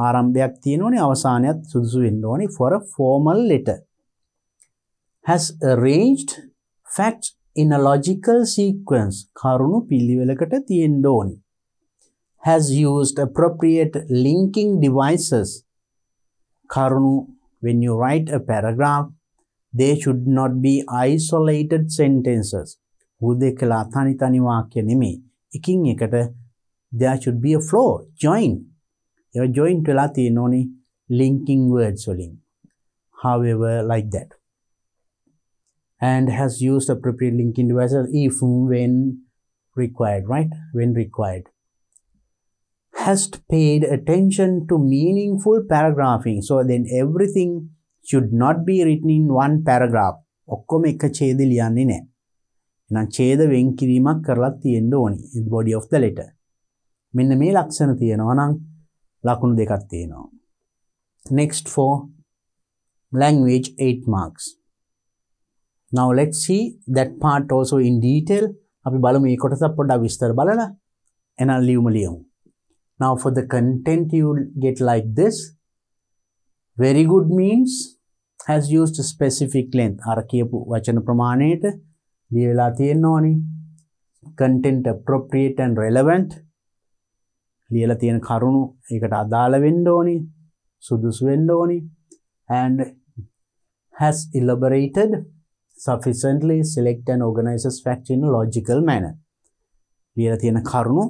ආරම්භයක් තියෙනෝනේ අවසානයත් සුදුසු වෙන්න ඕනේ for a formal letter. Has arranged facts in a logical sequence. කරුණු පිළිවෙලකට තියෙන්න ඕනේ. Has used appropriate linking devices. කරුණු when you write a paragraph, they should not be isolated sentences. හුදෙකලා තනි වාක්‍ය නෙමෙයි. එකින් එකට there should be a flow, join. Your join වෙලා තියෙන්න ඕනේ linking words වලින්. However, like that. And has used appropriate linking devices if, when, required, right? When required. Hast paid attention to meaningful paragraphing. So then everything should not be written in one paragraph. ඔක්කොම එක ඡේද ලියන්නේ නැහැ. එහෙනම් ඡේද වෙන් කිරීමක් කරලා තියෙන්න ඕනි in the body of the letter. මෙන්න මේ ලක්ෂණ තියෙනවා නම් ලකුණු දෙකක් තියෙනවා. Next for language 8 marks. Now let's see that part also in detail. අපි බලමු මේ කොටස පොඩ්ඩක් විස්තර බලලා එහෙනම් ලියමු. Now for the content you will get like this. Very good means has used a specific length. අර කියපු වචන ප්‍රමාණයට ලියලා තියෙන්න ඕනි. Content appropriate and relevant. ලියලා තියෙන කරුණු ඒකට අදාළ වෙන්න ඕනි. සුදුසු වෙන්න ඕනි. And has elaborated sufficiently, select and organizes facts in a logical manner. ලියලා තියෙන කරුණු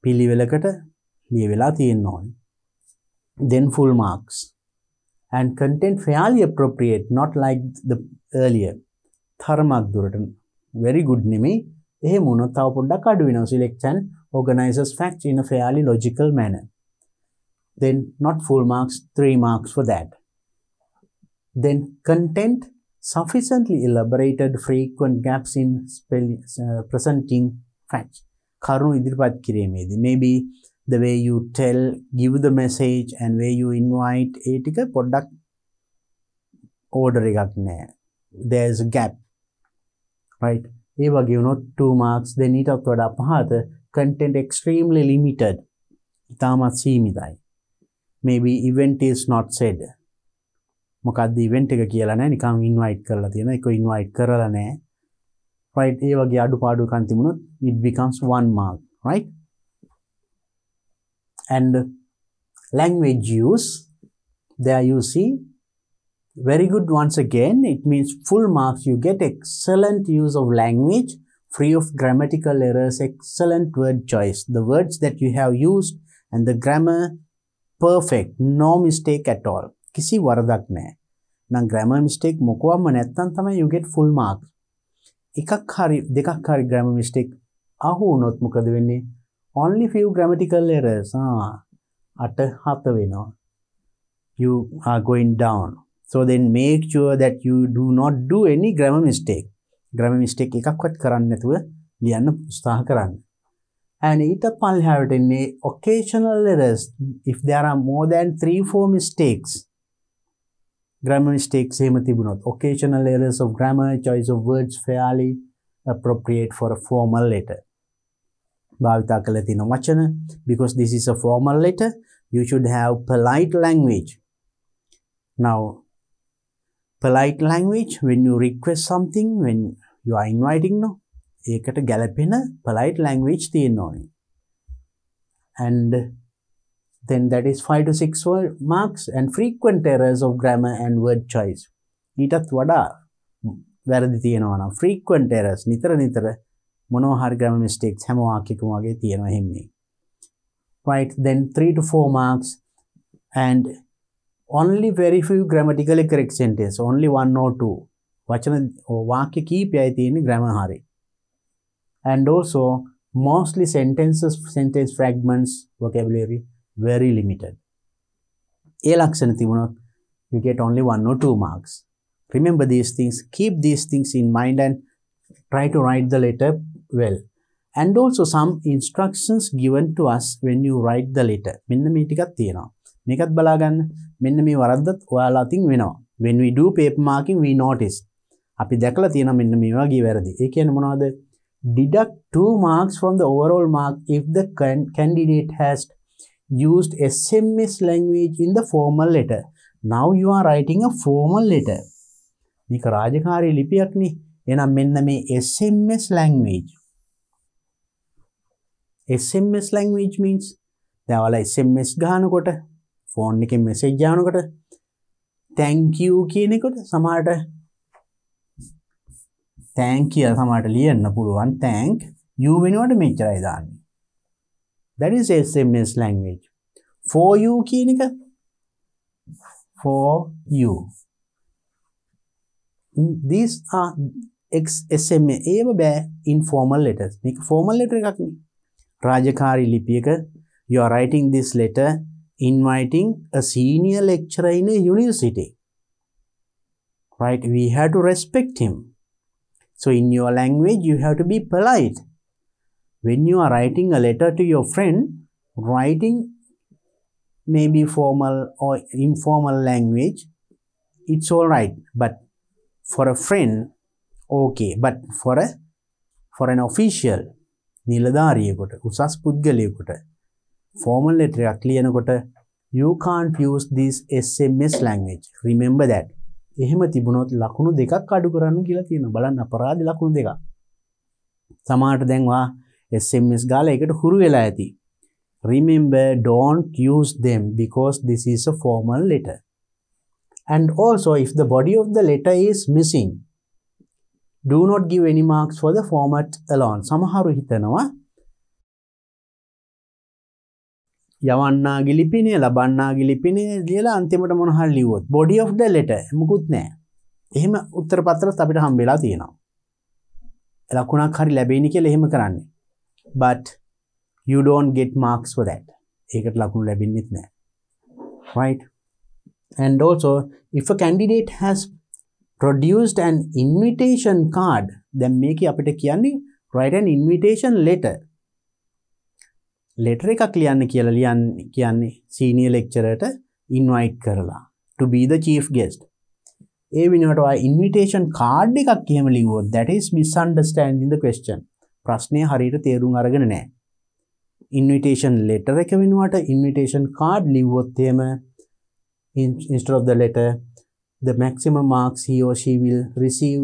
පිළිවෙලකට ලියවිලා තියෙන්න ඕනි. Then full marks. And content fairly appropriate, not like the earlier. තරමක් දුරට very good නෙමෙයි. එහෙම වුණොත් තව පොඩ්ඩක් අඩු වෙනවා. Select and organizes facts in a fairly logical manner. Then not full marks, 3 marks for that. Then content sufficiently elaborated, frequent gaps in presenting facts. කරුණු ඉදිරිපත් කිරීමේදී maybe the way you tell, give the message and way you invite ඒ ටික පොඩ්ඩක් order එකක් නැහැ. There's a gap, right? ඒ වගේ වුණොත් 2 marks. then ඊටත් වඩා පහත content extremely limited. ඉතාමත් සීමිතයි. maybe event is not said. මොකක්ද event එක කියලා නැහැ, නිකන් invite කරලා තියෙනවා. ඒක invite කරලා නැහැ. right? ඒ වගේ අඩුපාඩුකම් තිබුණොත් it becomes 1 mark, right? And language use, there you see very good. Once again, it means full marks. You get excellent use of language, free of grammatical errors, excellent word choice, the words that you have used and the grammar perfect, no mistake at all. කිසි වරදක් නැහැ. නම් grammar mistake මොකවම නැත්තම් තමයි you get full marks. එකක් හරි දෙකක් හරි grammar mistake අහු වුණොත් මොකද වෙන්නේ? Only few grammatical errors. 8 වෙනවා. You are going down. So then make sure that you do not do any grammar mistake. Grammar mistake එකක්වත් කරන්නේ නැතුව ලියන්න උත්සාහ කරන්න. And ඊට පල්ලෙහාට එන්නේ occasional errors. If there are more than 3-4 mistakes, grammar mistakes එහෙම තිබුණොත්, occasional errors of grammar, choice of words fairly appropriate for a formal letter. භාවිතා කළ තියෙන වචන, because this is a formal letter, you should have polite language. Now, polite language, when you request something, when you are inviting, no, ඒකට ගැලපෙන polite language තියෙන්න ඕනේ. And then that is 5 to 6 marks. And frequent errors of grammar and word choice. ඊටත් වඩා වැරදි තියෙනවා නම් frequent errors, නිතර මොනවා හරි grammar mistakes හැම වාක්‍යයකම වගේ තියෙනවා එහෙමනේ. Right? Then 3 to 4 marks. And only very few grammatically correct sentences, only 1 or 2. වචන වාක්‍ය කීපයයි තියෙන්නේ grammar හරි. And also mostly sentences, sentence fragments, vocabulary very limited. ඒ ලක්ෂණ තිබුණොත් you get only 1 or 2 marks. Remember these things, keep these things in mind and try to write the letter well. And also some instructions given to us when you write the letter. මෙන්න මේ ටිකක් තියෙනවා. මේකත් බලා ගන්න. මෙන්න මේ වරද්දත් ඔයාලා අතින් වෙනවා. When we do paper marking we notice. අපි දැකලා තියෙනවා මෙන්න මේ වගේ වැරදි. ඒ කියන්නේ මොනවද? Deduct 2 marks from the overall mark if the candidate has used SMS language in the formal letter. Now you are writing a formal letter. මේක රාජකාරී ලිපියක් නේ. එහෙනම් මෙන්න මේ SMS language. SMS language means දැන් SMS ගහනකොට ෆෝන් එකෙන් message යනකොට thank you කියන එකට සමහරට thank you සමහරට ලියන්න පුළුවන් thank you වෙනකොට මෙච්චරයි දාන්නේ. That is SMS language. For you කියන එක for you. These are SMA ඒව බෑ informal letters. මේක formal letter එකක් නේ. රාජකාරී ලිපියක you are writing this letter inviting a senior lecturer in a university. Right? We have to respect him. So in your language, you have to be polite. When you are writing a letter to your friend, writing maybe formal or informal language, it's all right. But for a friend, okay. But for an official, නිලධාරියෙකුට උසස් පුද්ගලයෙකුට formal letter එකක් ලියනකොට you can't use this SMS language. Remember that. එහෙම තිබුණොත් ලකුණු දෙකක් අඩු කරන්න කියලා තියෙනවා. බලන්න අපරාධ ලකුණු දෙකක්. සමහරට දැන් වා SMS ගාලා ඒකට හුරු වෙලා ඇති. Remember, don't use them because this is a formal letter. And also, if the body of the letter is missing, do not give any marks for the format alone. සමහරු හිතනවා යවන්නාගේ ලිපිනේ ලබන්නාගේ ලිපිනේ ලියලා අන්තිමට මොන හරි ලියුවොත් body of the letter මොකුත් නැහැ. එහෙම උත්තර පත්‍රත් අපිට හම්බෙලා තියෙනවා. ලකුණක් හරි ලැබෙන්නේ කියලා එහෙම කරන්නේ. But you don't get marks for that. ඒකට ලකුණු ලැබෙන්නේත් නැහැ. Right? And also, if a candidate has produced an invitation card, then මේක අපිට කියන්නේ write an invitation letter. letter එකක් ලියන්න කියලා කියන්නේ senior lecturer ට invite කරලා to be the chief guest. ඒ වෙනුවට ඔය invitation card එකක් එහෙම ලියුවොත් that is misunderstanding the question. ප්‍රශ්නය හරියට තේරුම් අරගෙන නැහැ. invitation letter එක වෙනුවට invitation card ලියුවොත් එහෙම instead of the letter, the maximum marks he or she will receive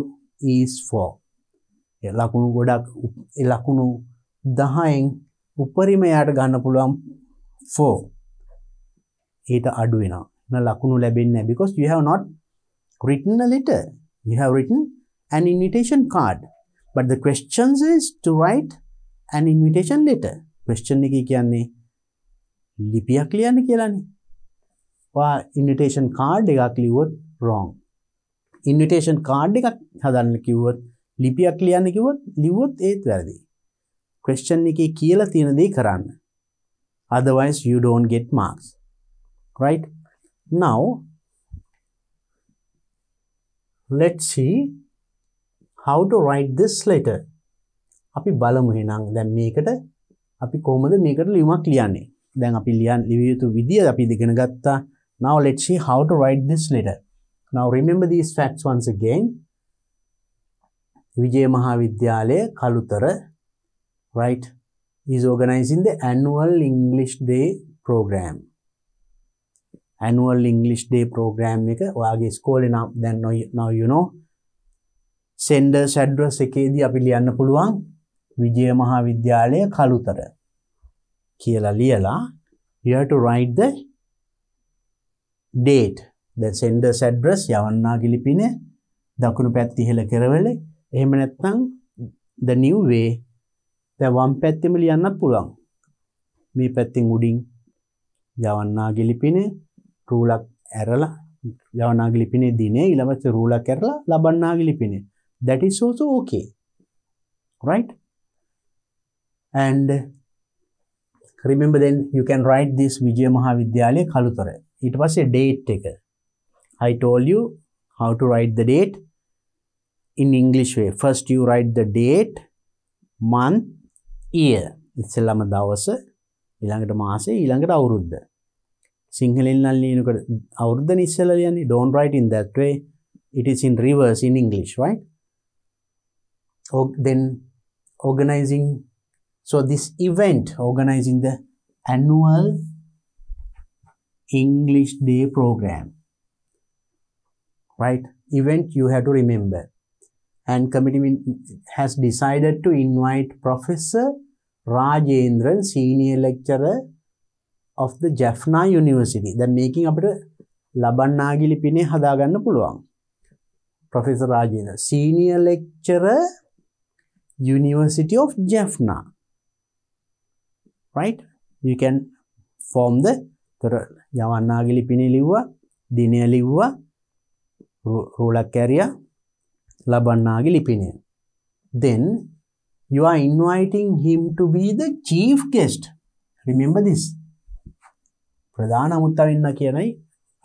is 4. ලකුණු ගොඩක් ලකුණු 10න් උපරිම යාට ගන්න පුළුවන් 4. ඊට අඩු වෙනවා. ලකුණු ලැබෙන්නේ නැහැ because you have not written a letter. You have written an invitation card. But the question is to write an invitation letter. Question එකේ කියන්නේ ලිපියක් ලියන්න කියලානේ. invitation card එකක් ලියුවොත් wrong. invitation card එකක් හදන්න කිව්වොත් ලිපියක් ලියන්න කිව්වොත් ලිව්වොත් ඒත් වැරදි. question එකේ කියලා තියෙන දේ කරන්න. Otherwise you don't get marks. Right? Now let's see how to write this letter. අපි බලමු එහෙනම් දැන් මේකට අපි කොහොමද මේකට ලියුමක් ලියන්නේ. දැන් අපි ලියවිය යුතු විදිය අපි ඉගෙන ගත්තා. Now let's see how to write this letter. Now remember these facts once again. Vijaya Mahavidyalaya Kalutara, right, is organizing the annual English Day program. Annual English Day program එක ඔයාගේ ඉස්කෝලේ නම් දැන් now you know senders address එකේදී අපි ලියන්න පුළුවන් විජය මහාවිද්‍යාලය කළුතර කියලා ලියලා you have to write the date, the sender's address යවන්නාගේ ලිපිනේ දකුණු පැත්ත ඉහළ කරවල එහෙම නැත්නම් the new way දැන් වම් පැත්තෙම ලියන්නත් පුළුවන්. මේ පැත්තෙන් උඩින් යවන්නාගේ ලිපිනේ රූලක් ඇරලා යවන්නාගේ ලිපිනේ දිනේ ඊළඟට රූලක් ඇරලා ලබන්නාගේ ලිපිනේ. That is also okay. Right? And remember then you can write this Vijaya Mahavidyalaya Kalutara. It was a date taker. I told you how to write the date in English way. First you write the date, month, year. ඉස්සෙල්ලාම දවස, ඊළඟට මාසය, ඊළඟට අවුරුද්ද. සිංහලෙන් නම් ලියනකොට අවුරුද්දනේ ඉස්සෙල්ලා ලියන්නේ. Don't write in that way. It is in reverse in English, right? Then organizing, so this event, organizing the annual English Day program, right? Event you have to remember. And committee has decided to invite Professor Rajendran, senior lecturer of the Jaffna University. Then making up ලබන්නාගේ ලිපිනේ හදාගන්න පුළුවන්. Professor Rajendran, senior lecturer, University of Jaffna. Right? You can form the යවන්නාගේ ලිපිනේ ලිව්වා, දිනය ලිව්වා, රූලක් කැරියා, ලබන්නාගේ ලිපිනය. Then you are inviting him to be the chief guest. Remember this. ප්‍රධාන අමුත්තා වෙන්න කියනයි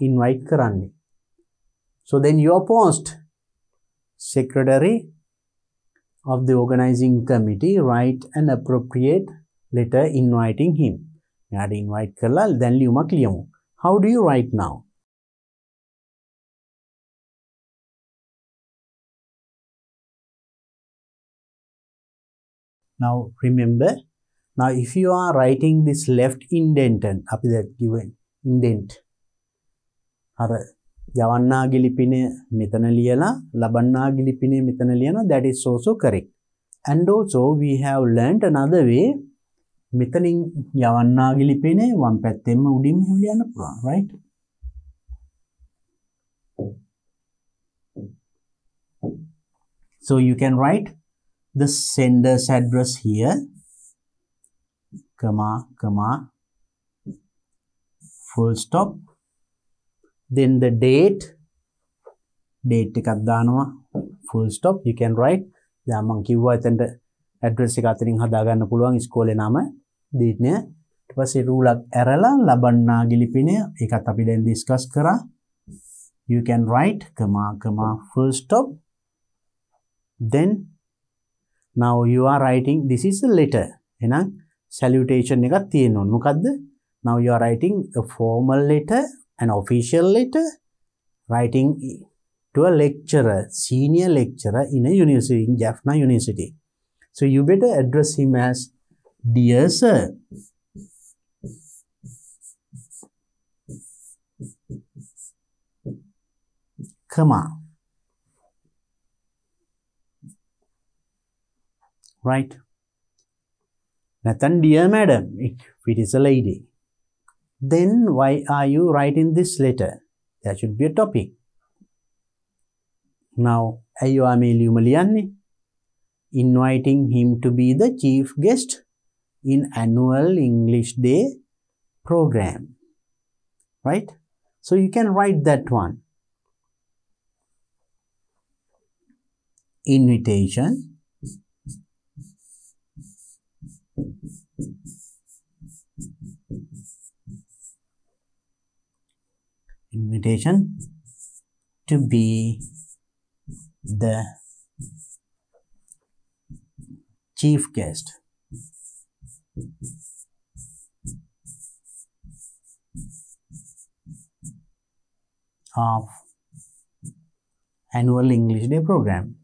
invite කරන්නේ. So then your post, secretary of the organizing committee, write an appropriate letter inviting him. මෙයාට invite කරලා දැන් ලියුමක් ලියමු. How do you write now? Now remember, now if you are writing this left indented, up that given indent, අර යවන්නාගේ ලිපිනය මෙතන ලියලා ලබන්නාගේ ලිපිනය මෙතන ලියනවා, that is also correct. And also we have learned another way. මෙතනින් යවන්නාගේ ලිපිනය වම් පැත්තෙන්ම උඩින්ම ලියන්න පුළුවන්, right? So you can write the sender's address here, comma, full stop. Then the date එකක් දානවා, full stop. You can write, දැන් මම කිව්වා එතනට address එක අතරින් හදා ගන්න පුළුවන් ඉස්කෝලේ නම, date නේ. ඊට පස්සේ rule එක ඇරලා ලබන්නාගේ ලිපිනය ඒකත් අපි දැන් discuss කරා. You can write, comma, full stop. Then now you are writing, this is a letter. එහෙනම් salutation එකක් තියෙන්න ඕන. මොකද්ද? Now you are writing a formal letter, an official letter, writing to a lecturer, senior lecturer in a university, in Jaffna University. So you better address him as, dear sir. Comma. Right? Nathan, dear madam, if it is a lady. Then why are you writing this letter? There should be a topic. Now, ayo amelium liyanne, inviting him to be the chief guest in annual English Day program. Right? So you can write that one. Invitation. Invitation to be the chief guest of annual English Day program.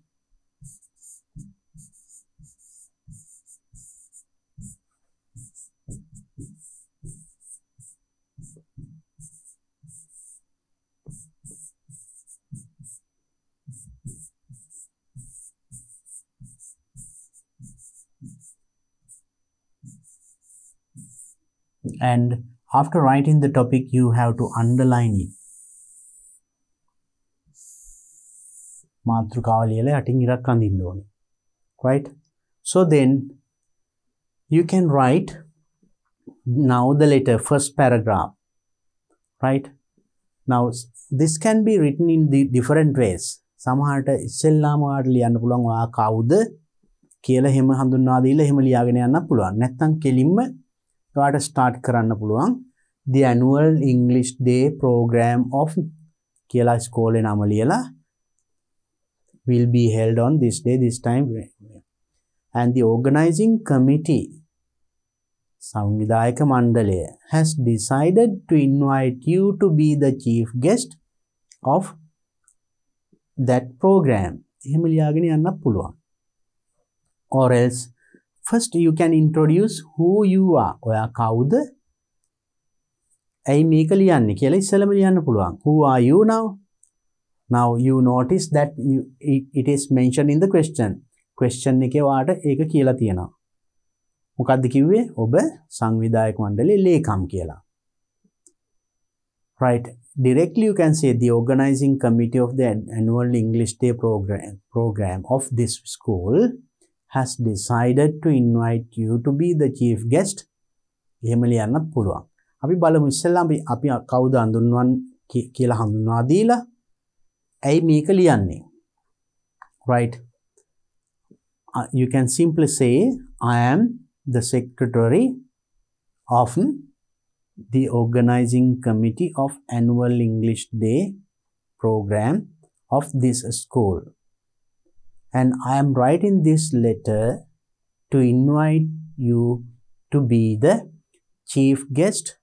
And after writing the topic, you have to underline it. මාතෘකාව ලියලා යටින් ඉරක් අඳින්න ඕනේ. Right? So then you can write now the letter, first paragraph. Right? Now this can be written in the different ways. සමහරට ඉස්සෙල්ලාම ඔයාලට ලියන්න පුළුවන් ඔයා කවුද කියලා එහෙම හඳුන්වා දීලා එහෙම ලියාගෙන යන්න පුළුවන්. නැත්නම් කෙලින්ම ඔයාලට start කරන්න පුළුවන් the annual English Day program of කියලා ඉස්කෝලේ නම ලියලා will be held on this day, this time, and the organizing committee, සංවිධායක මණ්ඩලය, has decided to invite you to be the chief guest of that program. එහෙම ලියාගෙන යන්න පුළුවන්. Or else first you can introduce who you are. ඔයා කවුද? ඇයි මේක ලියන්නේ කියලා ඉස්සෙල්ලම ලියන්න පුළුවන්. Who are you now? Now you notice that it is mentioned in the question. Question එකේ වාට ඒක කියලා තියෙනවා. මොකද්ද කිව්වේ? ඔබ සංවිධායක මණ්ඩලයේ ලේකම් කියලා. Right. Directly you can say the organizing committee of the annual English Day program of this school has decided to invite you to be the chief guest. එහෙම ලියන්නත් පුළුවන්. අපි බලමු ඉස්සෙල්ලාම අපි කවුද හඳුන්වන්නේ කියලා හඳුන්වා දීලා ඇයි මේක ලියන්නේ? right? You can simply say I am the secretary of the organizing committee of annual English Day program of this school, and I am writing this letter to invite you to be the chief guest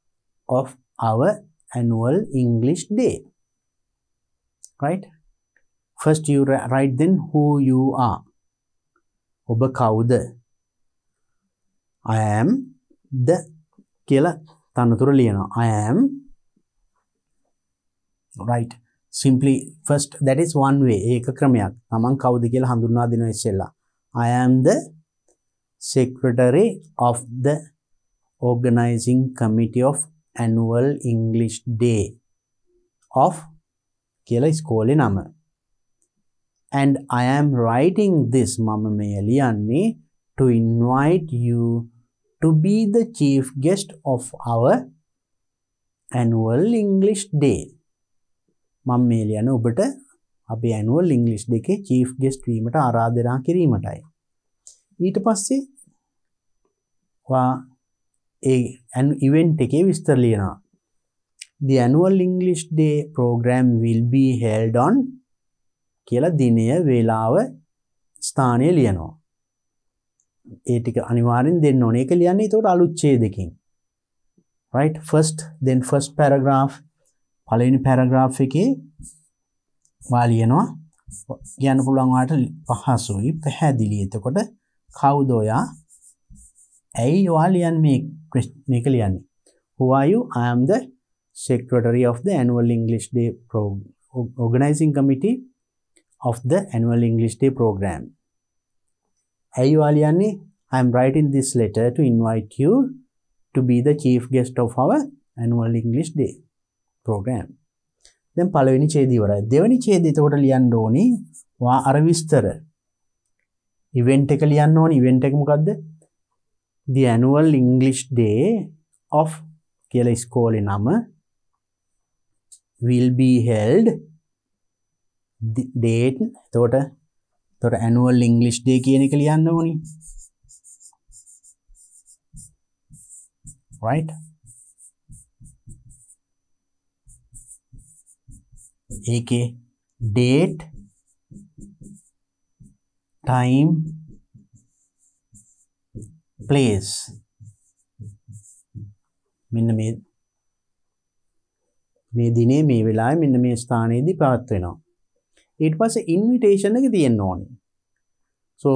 of our annual English Day, right? First you write then who you are. ඔබ කවුද? I am the කියලා තනතුර ලියනවා. I am, right? Simply first, that is one way. ඒක ක්‍රමයක්. තමන් කවුද කියලා හඳුන්වා දෙනවා ඉස්සෙල්ලා. I am the secretary of the organizing committee of annual English Day of කියලා ඉස්කෝලේ නම. And I am writing this මම මේ ලියන්නේ to invite you to be the chief guest of our annual English Day. මම මේ ලියන්නේ ඔබට අපේ annual English Day එකේ chief guest වීමට ආරාධනා කිරීමටයි. ඊට පස්සේ ඒ event එකේ විස්තර ලියනවා. The annual English Day program will be held on කියලා දිනය වේලාව ස්ථානය ලියනවා. ඒ ටික අනිවාර්යෙන් දෙන්න ඕනේ. ඒක ලියන්නේ එතකොට අලුත් ඡේදකින්. right? First paragraph, පළවෙනි paragraph එකේ වා ලියනවා. කියන්න පුළුවන් ඔයාලට පහසුයි, පැහැදිලි. එතකොට කවුද ඔයා? ඇයි ඔයා ලියන්නේ මේක ලියන්නේ? Who are you? I am the secretary of the annual English Day organizing committee of the annual English Day program. ඇයි ඔයා ලියන්නේ? I am writing this letter to invite you to be the chief guest of our annual English Day program. දැන් පළවෙනි ඡේදය ඉවරයි. දෙවෙනි ඡේදය එතකොට ලියන්න ඕනේ වා අර විස්තර. ඉවෙන්ට් එක ලියන්න ඕනේ. ඉවෙන්ට් එක මොකද්ද? The annual English Day of කියලා ඉස්කෝලේ නම will be held date. එතකොට annual English Day කියන එක ලියන්න ඕනේ. right? ඒකේ date, time, place මෙන්න මේ දිනේ මේ වෙලාවේ මෙන්න මේ ස්ථානයේදී පවත්වනවා. ඊට පස්සේ invitation එක තියෙන්න ඕනේ. So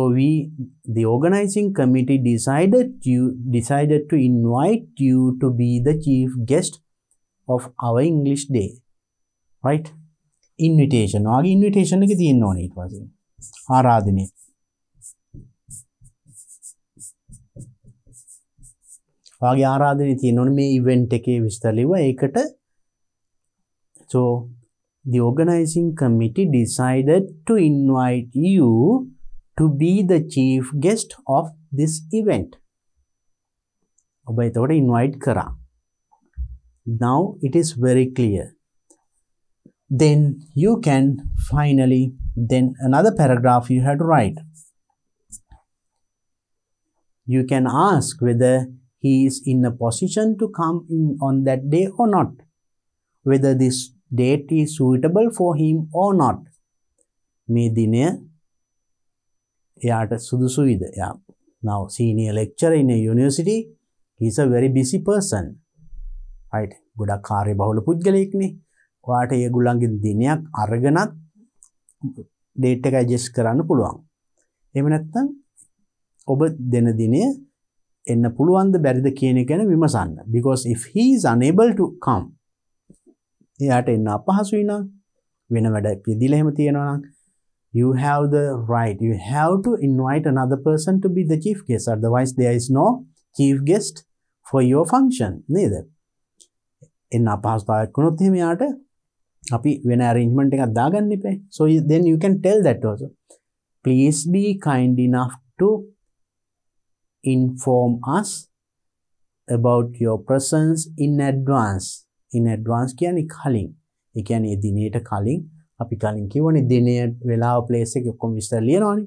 the organizing committee decided to invite you to be the chief guest of our English Day, right? Invitation. ඔයාගේ invitation එක තියෙන්න ඕනේ ඊට පස්සේ. ආරාධනය. ඔයාගේ ආරාධනය තියෙන්න ඕනේ මේ event එකේ විස්තර ලිව්වා. ඒකට so the organizing committee decided to invite you to be the chief guest of this event. ඔබ එතකොට invite කරා. Now it is very clear. Then you can finally, then another paragraph you have to write. You can ask whether he is in a position to come in on that day or not, whether this date is suitable for him or not. මේ දිනය එයාට සුදුසුයිද? Now senior lecturer in a university, he is a very busy person, right? ගොඩක් කාර්යබහුල පුද්ගලයෙක්නේ. ඔයාට ඒගොල්ලන්ගේ දිනයක් අරගෙනත් date එක adjust කරන්න පුළුවන්. එහෙම නැත්නම් ඔබ දෙන දිනය එන්න පුළුවන්ද බැරිද කියන එක ගැන විමසන්න. Because if he is unable to come, එයාට එන්න අපහසුයි නම් වෙන වැඩ පිළිදීලා එහෙම තියෙනවා නම් you have the right, you have to invite another person to be the chief guest, otherwise there is no chief guest for your function. නේද? එන්න අපහසුතාවයක් වුණොත් එහෙම යාට අපි වෙන arrangement එකක් දාගන්න ඉපේ. So then you can tell that also. Please be kind enough to inform us about your presence in advance. In advance කියන්නේ කලින්. ඒ කියන්නේ දිනේට කලින් අපි කලින් කිව්වනේ දිනය වෙලාව place එක ඔක්කොම විස්තර ලියනවානේ.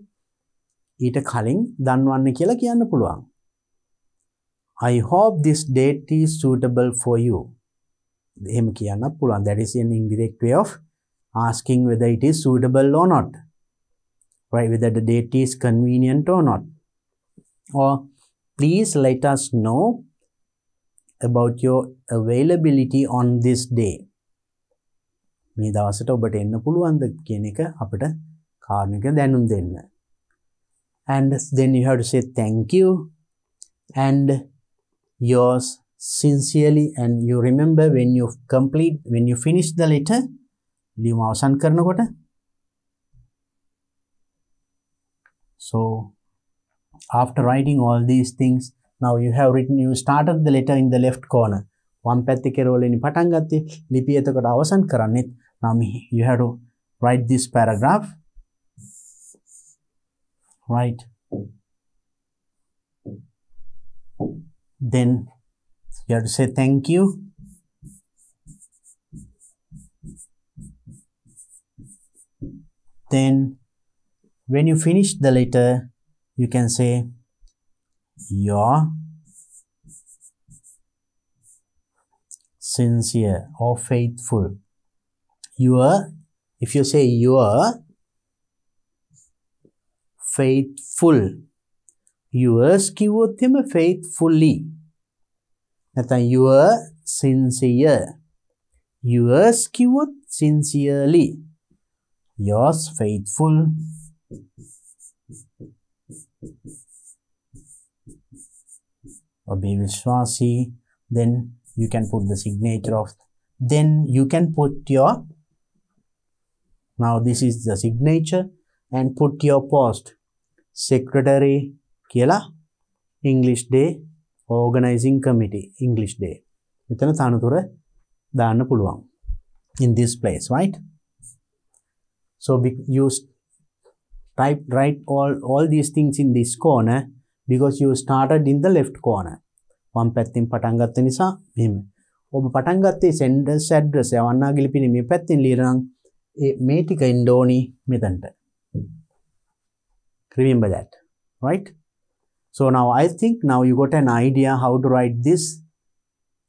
ඊට කලින් දන්වන්න කියලා කියන්න පුළුවන්. I hope this date is suitable for you. එහෙම කියන්න පුළුවන්. That is an indirect way of asking whether it is suitable or not. Right, whether the date is convenient or not. Or please let us know about your availability on this day. මේ දවසට ඔබට එන්න පුළුවන්ද කියන එක අපිට කාරණයක දැනුම් දෙන්න. And then you have to say thank you and yours sincerely, and you remember when you finish the letter, ලියුම අවසන් කරනකොට. So after writing all these things, now you started the letter in the left corner. වම් පැත්තේ කෙරවලින් පටන් ගත්තේ ලිපිය එතකොට අවසන් කරන්නේ. Now you have to write this paragraph. Right. Then you have to say thank you. Then when you finish the letter, you can say your sincere or faithful. If you say your faithful, yours කිව්වොත් එම faithfully. නැත්නම් your sincere. yours කිව්වොත් sincerely. yours faithful. Or be Vishwasi. Then you can put the signature of. Then you can put your. Now this is the signature, and put your post. Secretary කියලා English Day Organizing Committee English Day. මෙතන තනතුර දාන්න පුළුවන්. In this place, right? So you write all these things in this corner because you started in the left corner. වම් පැත්තෙන් පටන් ගත්ත නිසා මෙහෙම. ඔබ පටන් ගත්තේ senders address යවන්නාගේ ලිපිනේ මේ පැත්තෙන් ලියලා නම් මේ ටික එන්න ඕනි මෙතනට. Remember that, right? So now I think now you got an idea how to write this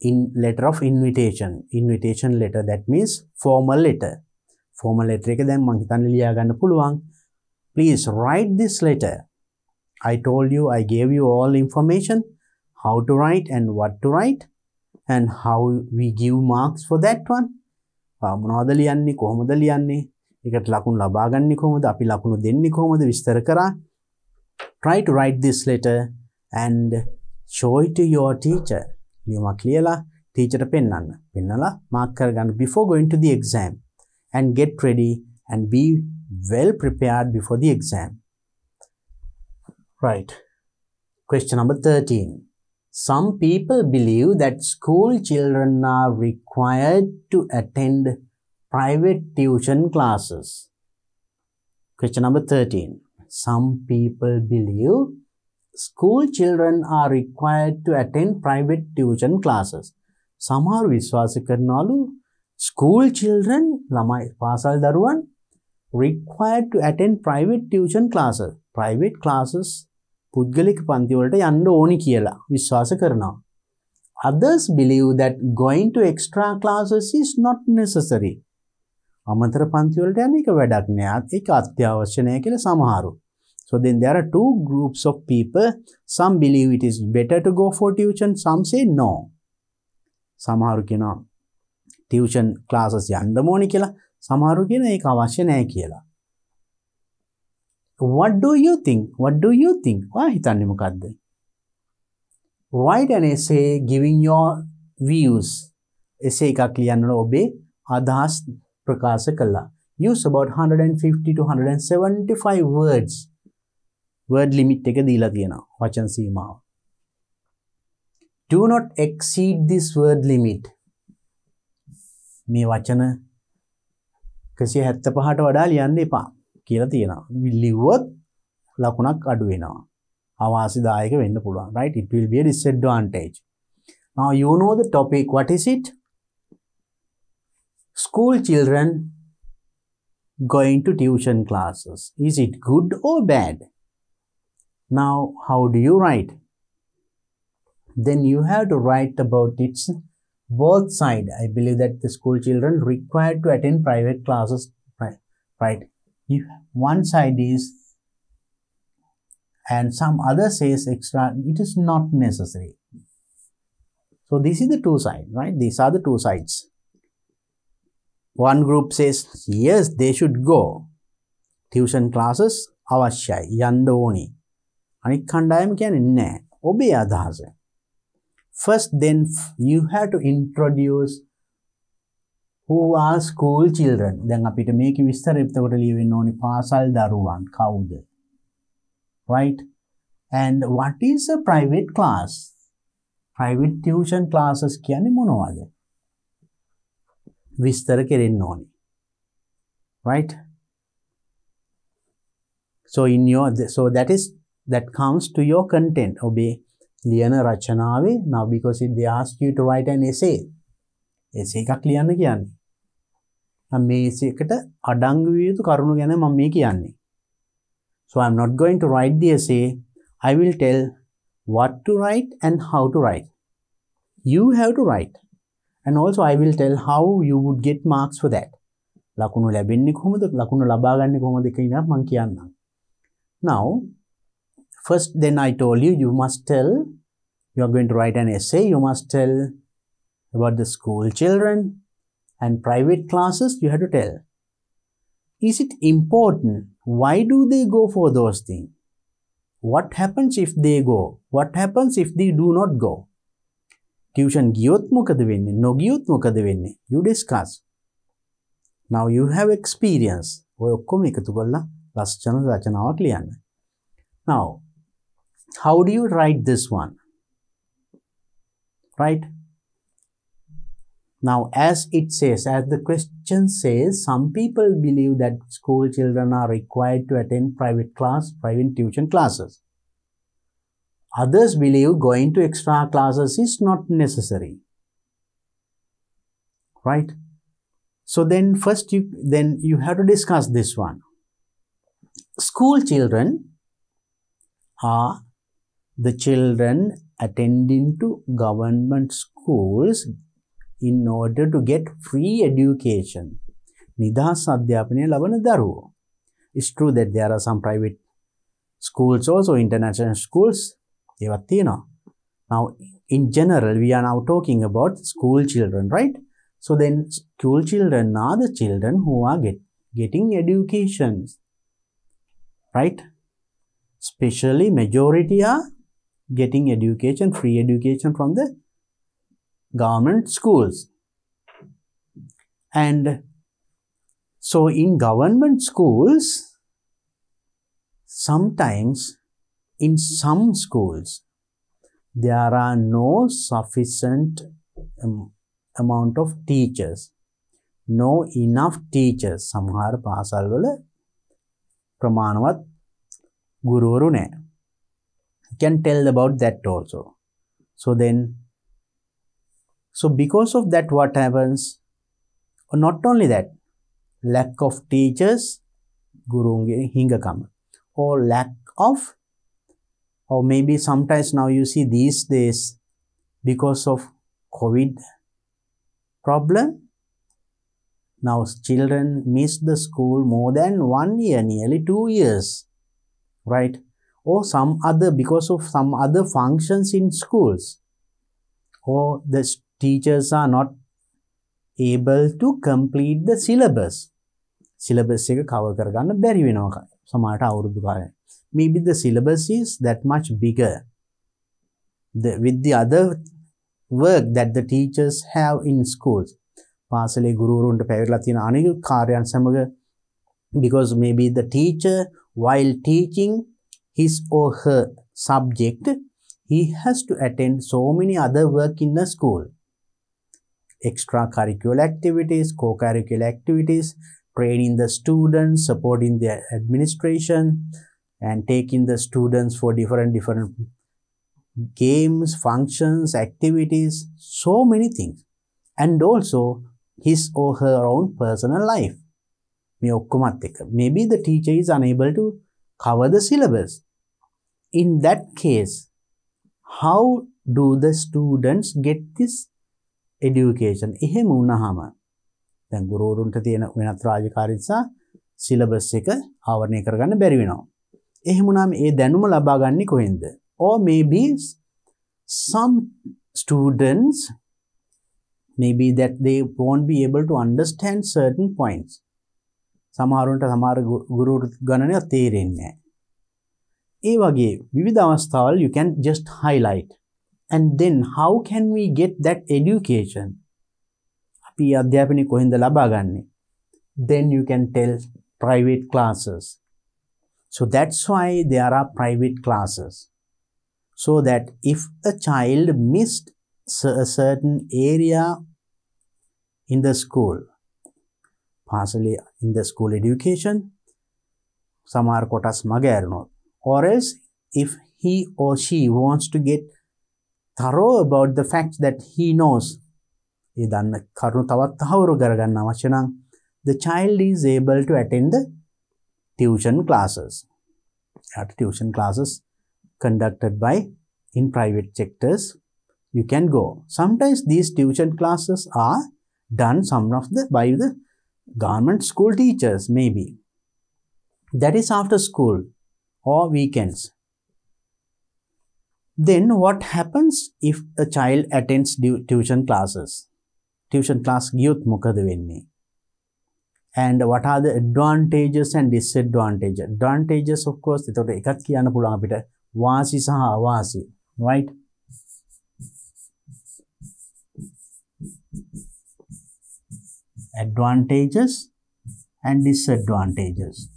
in letter of invitation. Invitation letter, that means formal letter. Formal letter එක දැන් මම හිතන්නේ ලියා ගන්න පුළුවන්. Please write this letter. I told you, I gave you all information, how to write and what to write, and how we give marks for that one. මොනවද ලියන්නේ, කොහොමද ලියන්නේ, ඒකට ලකුණු ලබා ගන්නේ කොහොමද, අපි ලකුණු දෙන්නේ කොහොමද විස්තර කරා. Try to write this letter and show it to your teacher. ලියුමක් ලියලා ටීචර්ට පෙන්නන්න. පෙන්නලා මාක් කරගන්න before going to the exam, and get ready and be well prepared before the exam. Right. Question number 13. Some people believe that school children are required to attend private tuition classes. Question number 13. Some people believe school children are required to attend private tuition classes. සමහර විශ්වාස කරනවලු school children ළමයි පාසල් දරුවන් required to attend private tuition classes. Private classes පුද්ගලික පන්ති වලට යන්න ඕනි කියලා විශ්වාස කරනවා. Others believe that going to extra classes is not necessary. අමතර පන්ති වලට යන එක වැඩක් නෑ. ඒක අත්‍යවශ්‍ය නෑ කියලා සමහරු. So then there are two groups of people. Some believe it is better to go for tuition. Some say no. සමහරු කියනවා tuition classes යන්න ඕනි කියලා. සමහරු කියනවා ඒක අවශ්‍ය නෑ කියලා. What do you think? What do you think? ඔයා හිතන්නේ මොකද්ද? Write an essay giving your views. Essay එකක් ලියන්න ඔබේ අදහස් ප්‍රකාශ කළා. Use about 150 to 175 words. Word limit එක දීලා තියෙනවා. වචන සීමාව. Do not exceed this word limit. මේ වචන 175ට වඩා ලියන්න එපා කියලා තියෙනවා. ලිව්වොත් ලකුණක් අඩු වෙනවා. අවාසිදායක වෙන්න පුළුවන්. Right? It will be a disadvantage. Now you know the topic. What is it? School children going to tuition classes. Is it good or bad? Now, how do you write? Then you have to write about its both sides. I believe that the school children required to attend private classes, right? One side is, and some other says extra, it is not necessary. So this is the two sides, right? These are the two sides. One group says, yes, they should go. Tuition classes අවශ්‍යයි යන්න ඕනි. අනිත් කණ්ඩායම කියන්නේ නැහැ. ඔබේ අදහස. First, then you have to introduce who are school children. දැන් අපිට මේක විස්තර එතකොට ලියවෙන්න ඕනි පාසල් දරුවන් කවුද? Right? And what is a private class? Private tuition classes කියන්නේ මොනවද? විස්තර කෙරෙන්න ඕනි. Right? So in your, so that comes to your content. ඔබේ ලියන රචනාවේ, now because they ask you to write an essay. essay එකක් ලියන්න කියන්නේ. මේ essay එකට අඩංගු විය යුතු කරුණු ගැන මම මේ කියන්නේ. So I'm not going to write the essay. I will tell what to write and how to write. You have to write. And also I will tell how you would get marks for that. ලකුණු ලැබෙන්නේ කොහොමද? ලකුණු ලබා ගන්නේ කොහොමද කියලා මම කියන්නම්. Now, first then I told you, you must tell, you are going to write an essay, you must tell about the school children and private classes, you have to tell. Is it important? Why do they go for those things? What happens if they go? What happens if they do not go? Tuition ගියොත් මොකද වෙන්නේ? නොගියොත් මොකද වෙන්නේ? You discuss. Now you have experience. ඔය ඔක්කොම එකතු කරලා ලස්සන රචනාවක් ලියන්න. Now, how do you write this one? Right? Now, as it says, as the question says, some people believe that school children are required to attend private tuition classes. Others believe going to extra classes is not necessary. Right? So then first you have to discuss this one. School children are the children attending to government schools in order to get free education. නිදහස් අධ්‍යාපනය ලබන දරුවෝ. It's true that there are some private schools also, international schools. ඒවත් තියෙනවා. Now, in general, we are now talking about school children, right? So then, school children are the children who are getting education, right? Especially, majority are getting education, free education from the government schools. And so in government schools, sometimes in some schools, there are no sufficient amount of teachers, no enough teachers. සමහර පාසල්වල ප්‍රමාණවත් ගුරුවරු නැහැ. You can tell about that also. So then, so because of that, what happens? Or not only that, lack of teachers, gurunge hingakama, or lack of, or maybe sometimes now you see these days, because of COVID problem, now children miss the school more than 1 year, nearly 2 years, right? Or some other, because of some other functions in schools, or the teachers are not able to complete the syllabus. Syllabus එක cover කරගන්න බැරි වෙනවා සමහරට අවුරුදු කාලේ. Maybe the syllabus is that much bigger with the other work that the teachers have in schools. පාසලේ ගුරුවරුන්ට පැවරලා තියෙන අනෙක් කාර්යයන් සමග, because maybe the teacher, while teaching his or her subject, he has to attend so many other work in the school. Extracurricular activities, co-curricular activities, training the students, supporting their administration, and taking the students for different games, functions, activities, so many things. And also his or her own personal life. මේ ඔක්කොමත් එක. Maybe the teacher is unable to cover the syllabus. In that case, how do the students get this education? එහෙම වුණාම දැන් ගුරුවරුන්ට තියෙන වෙනත් රාජකාරී නිසා syllabus එක ආවරණය කරගන්න බැරි වෙනවා. එහෙම වුණාම ඒ දැනුම ලබා ගන්නේ කොහෙන්ද? Or maybe some students maybe that they won't be able to understand certain points. සමහරුන්ට සමහර ගුරුවරු ගණනය තේරෙන්නේ නැහැ. ඒ වගේ විවිධ අවස්ථාවල you can just highlight. And then how can we get that education? අපි අධ්‍යාපනය කොහෙන්ද ලබා ගන්නේ? Then you can tell private classes. So that's why there are private classes. So that if a child missed a certain area in the school, partially in the school education, සමහර කොටස් මග ඇරුණොත්, or else if he or she wants to get thorough about the fact that he knows, ඒ දන්න කරුණු තවත් තහවුරු කරගන්න අවශ්‍ය නම්, the child is able to attend the tuition classes. Tuition classes conducted by in private sectors, you can go. Sometimes these tuition classes are done by the government school teachers, maybe. That is after school or weekends. Then what happens if a child attends tuition classes? Tuition class giyot mokada wenne? And what are the advantages and disadvantages? Advantages, of course, එතකොට එකක් කියන්න පුළුවන් අපිට වාසි සහ අවාසි, right? Advantages and disadvantages.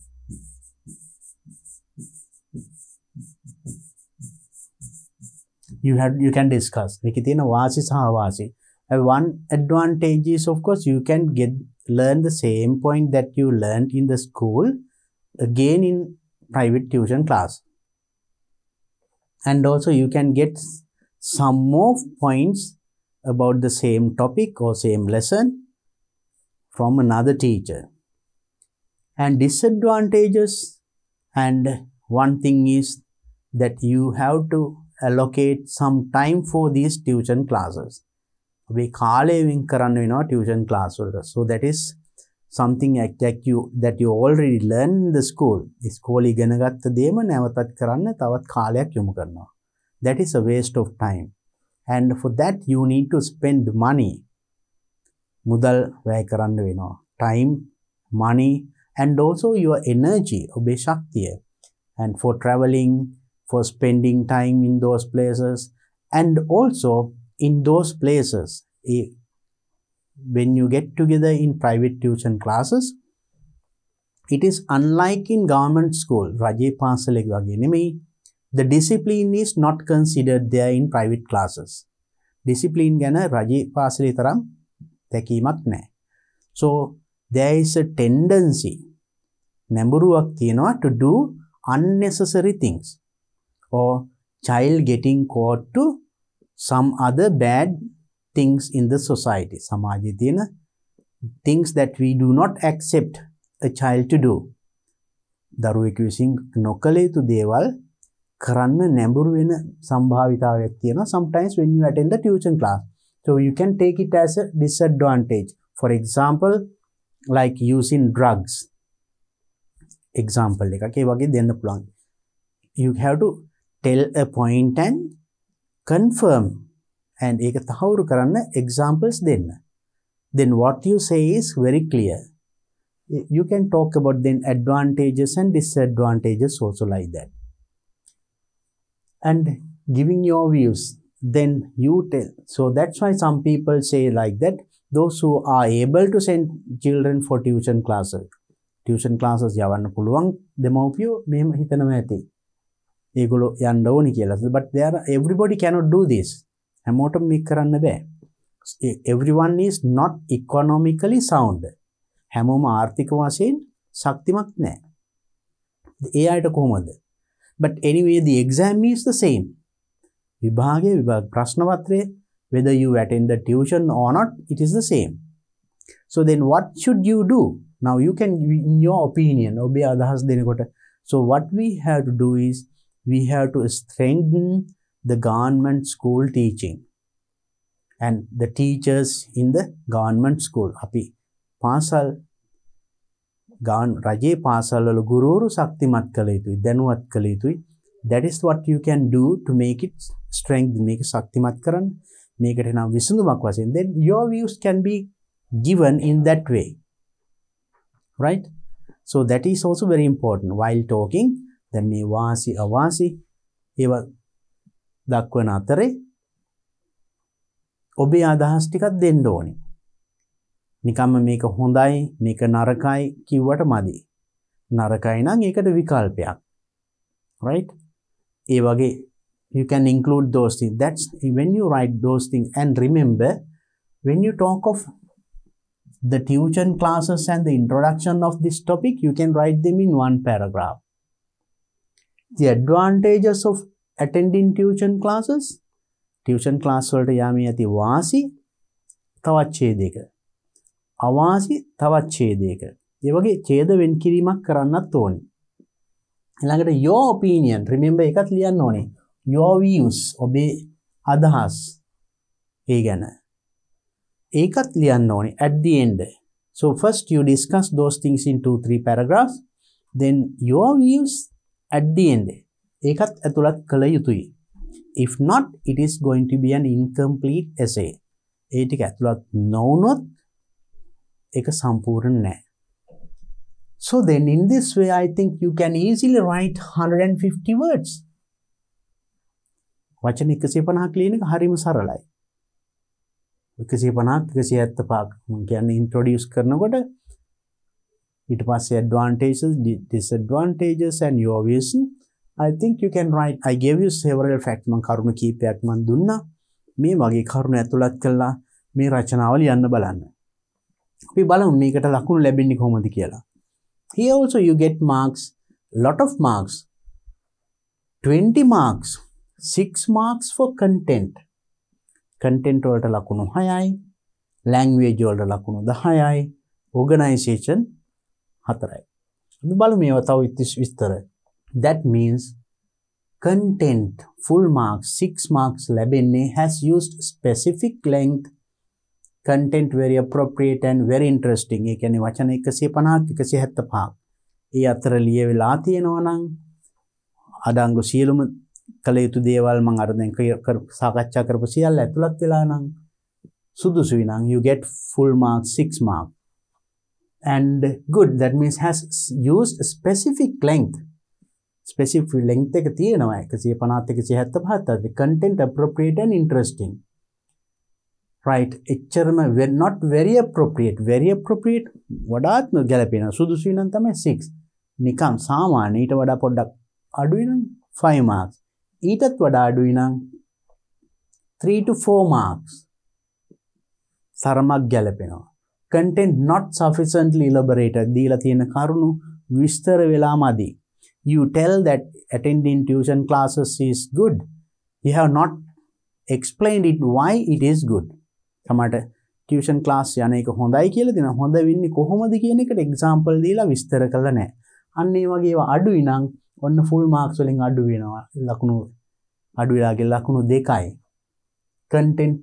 You can discuss. මේකේ තියෙන වාසි සහ අවාසි. One advantage is, of course, you can learn the same point that you learned in the school again in private tuition class. And also you can get some more points about the same topic or same lesson from another teacher. And disadvantages, and one thing is that you have to allocate some time for these tuition classes. We කාලය වෙන් කරන්න වෙනවා tuition class වලට. So that is something that you already learned in the school. ඉස්කෝලේ ඉගෙන ගත්ත දේම නැවතත් කරන්න තවත් කාලයක් යොමු කරනවා. That is a waste of time. And for that you need to spend money. මුදල් වැය කරන්න වෙනවා. Time, money, and also your energy, ඔබේ ශක්තිය. And for traveling, for spending time in those places, and also in those places, when you get together in private tuition classes, it is unlike in government school. රජයේ පාසලක වගේ නෙමෙයි. The discipline is not considered there in private classes. Discipline ගැන රජයේ පාසලේ තරම් තැකීමක් නැහැ. So there is a tendency, නැඹුරුවක් තියෙනවා to do unnecessary things, or child getting caught to some other bad things in the society. සමාජයේ තියෙන things that we do not accept a child to do. දරුවෙකු විසින් නොකළ යුතු දේවල් කරන්න නැඹුරු වෙන සම්භාවිතාවයක් තියෙනවා sometimes when you attend the tuition class. So you can take it as a disadvantage. For example, like using drugs. Example එකක් ඒ වගේ දෙන්න පුළුවන්. You have to tell a point and confirm, and ඒක තහවුරු කරන්න examples දෙන්න. Then what you say is very clear. You can talk about then advantages and disadvantages also like that. And giving your views, then you tell. So that's why some people say like that, those who are able to send children for tuition classes යවන්න පුළුවන් දෙමව්පියෝ මෙහෙම හිතනවා ඇති. ඒගොල්ලෝ යන්න ඕනි කියලා. But everybody cannot do this. හැමෝටම මේක කරන්න බෑ. Everyone is not economically sound. හැමෝම ආර්ථික වශයෙන් ශක්තිමත් නැහැ. ඒ අයට කොහොමද? But anyway, the exam is the same. විභාග ප්‍රශ්න පත්‍රය, whether you attend the tuition or not, it is the same. So then what should you do? Now you can, in your opinion, ඔබේ අදහස් දෙනකොට. So what we have to do is we have to strengthen the government school teaching and the teachers in the government school. අපි පාසල් රජයේ පාසල් වල ගුරුවරු ශක්තිමත් කළ යුතුයි, දැනුවත් කළ යුතුයි. That is what you can do to make it strength, මේක ශක්තිමත් කරන්න. මේකට නම් විසඳුමක් වශයෙන්. Then your views can be given in that way. Right? So that is also very important while talking. Then මේ වාසි අවාසි ඒවා දක්වන අතරේ ඔබේ අදහස් ටිකක් දෙන්න ඕනේ. නිකම්ම මේක හොඳයි මේක නරකයි කිව්වට මදි. නරකයි නම් ඒකට විකල්පයක්. Right? ඒ වගේ you can include those things. That's when you write those things. And remember, when you talk of the tuition classes and the introduction of this topic, you can write them in one paragraph. The advantages of attending tuition classes. Tuition class වලට යාමේ ඇති වාසි තවත් ඡේදයක. අවාසි තවත් ඡේදයක. ඒ වගේ ඡේද වෙන් කිරීමක් කරන්නත් ඕනේ. ඊළඟට your opinion. Remember එකත් ලියන්න ඕනේ. Your views. ඔබේ අදහස්. ඒ ගැන. ඒකත් ලියන්න ඕනේ at the end. So first you discuss those things in 2-3 paragraphs. Then your views at the end. ඒකත් ඇතුළත් කළ යුතුයි. If not, it is going to be an incomplete essay. ඒ ටික ඇතුළත් නොවුනොත් ඒක සම්පූර්ණ නැහැ. So then in this way I think you can easily write 150 words. වචන 150ක් ලියන එක හරිම සරලයි. 150ක් 175ක් මම කියන්නේ introduce කරනකොට ඊට පස්සේ advantages, disadvantages and your views. I think you can write. I gave you several facts. මම කරුණු කීපයක් මම දුන්නා. මේ වගේ කරුණු ඇතුළත් කළා මේ රචනාව ලියන්න බලන්න. අපි බලමු මේකට ලකුණු ලැබෙන්නේ කොහොමද කියලා. Here also you get marks, lot of marks. 20 marks, 6 marks for content. Content වලට ලකුණු 6යි, language වලට ලකුණු 10යි, organization 4යි. අපි බලමු මේවා තව විස්තර. That means content full marks 6 marks ලැබෙන්නේ has used specific length, content very appropriate and very interesting. ඒ කියන්නේ වචන 150ක් 175ක්. ඒ අතර ලියවිලා තියෙනවා නම් අඩංගු සියලුම කළ යුතු දේවල් මම අර දැන් සාකච්ඡා කරපු සියල්ල ඇතුළත් වෙලා නම් සුදුසුයි නම් you get full marks 6 marks. And good, that means has used specific length. Specific length එක තියෙනවා 150 175 the content appropriate and interesting. Right, එච්චරම not very appropriate වඩාත්ම ගැලපෙන සුදුසුයි නම් තමයි 6. නිකම් සාමාන්‍ය ඊට වඩා පොඩ්ඩක් අඩුයි නම් 5 marks. ඊටත් වඩා අඩුයි නම් 3 to 4 marks. තරමක් ගැලපෙනවා. Content not sufficiently elaborated. දීලා තියෙන කරුණු විස්තර වෙලා මදි. You tell that attending tuition classes is good. You have not explained it why it is good. තමට tuition class යන එක හොඳයි කියලා දෙනවා. හොඳ වෙන්නේ කොහොමද කියන එකට example දීලා විස්තර කළා නැහැ. අන්න ඒ වගේ ඒවා අඩුයි නම් ඔන්න full marks වලින් අඩු වෙනවා. ලකුණු අඩු වෙලාගේ ලකුණු 2යි. Content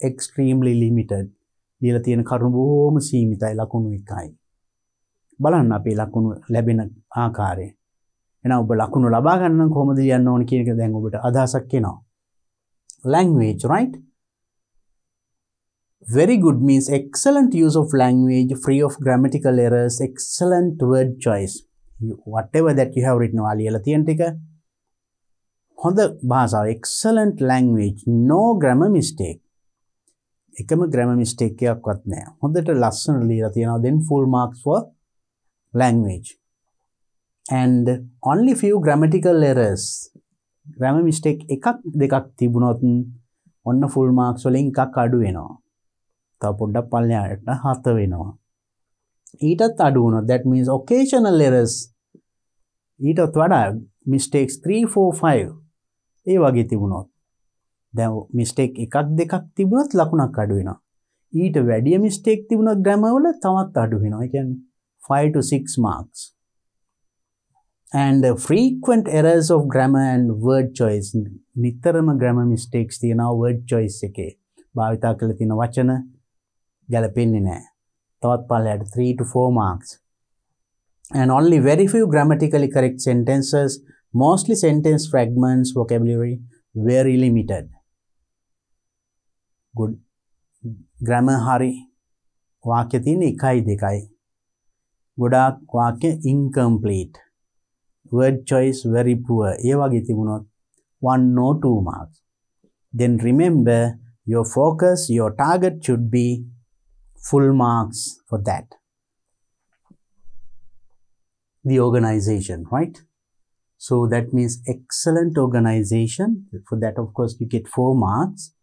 extremely limited. දීලා තියෙන කරුණු බොහොම සීමිතයි ලකුණු 1යි. බලන්න අපේ ලකුණු ලැබෙන ආකාරය. එහෙනම් ඔබ ලකුණු ලබා ගන්න නම් කොහොමද ලියන්න ඕන කියන එක දැන් ඔබට අදහසක් එනවා. Language, right? Very good means excellent use of language, free of grammatical errors, excellent word choice. Whatever that you have written, ලියලා තියෙන ටික හොඳ භාෂාව, excellent language, no grammar mistake. එකම grammar mistake එකක්වත් නැහැ. හොඳට ලස්සන ලියලා තියෙනවා. Then full marks for language. And only few grammatical errors. Grammar mistake එකක් දෙකක් තිබුණොත් ඔන්න full marks වලින් එකක් අඩු වෙනවා. තව පොඩ්ඩක් පල්ලෙහාට 7 වෙනවා. ඊටත් අඩු වුණොත් that means occasional errors. ඊටත් වඩා mistakes 3 4 5 ඒ වගේ තිබුණොත් දැන් mistake එකක් දෙකක් තිබුණොත් ලකුණක් අඩු වෙනවා. ඊට වැඩිය mistake තිබුණොත් grammar වල තවත් අඩු වෙනවා. ඒ කියන්නේ 5 to 6 marks. And frequent errors of grammar and word choice. නිතරම grammar mistakes තියෙනවා word choice එකේ. භාවිතා කරලා තියෙන වචන ගැලපෙන්නේ නැහැ. තවත් පළයට 3 to 4 marks. And only very few grammatically correct sentences, mostly sentence fragments, vocabulary, very limited. Good. Grammar hari. වාක්‍ය තියෙන 1යි 2යි. ගොඩාක් වාක්‍ය incomplete. Word choice very poor. ඒ වගේ තිබුණොත් 1 or 2 marks. Then remember, your focus, your target should be full marks for that. The organization, right? So that means excellent organization. For that, of course, you get 4 marks.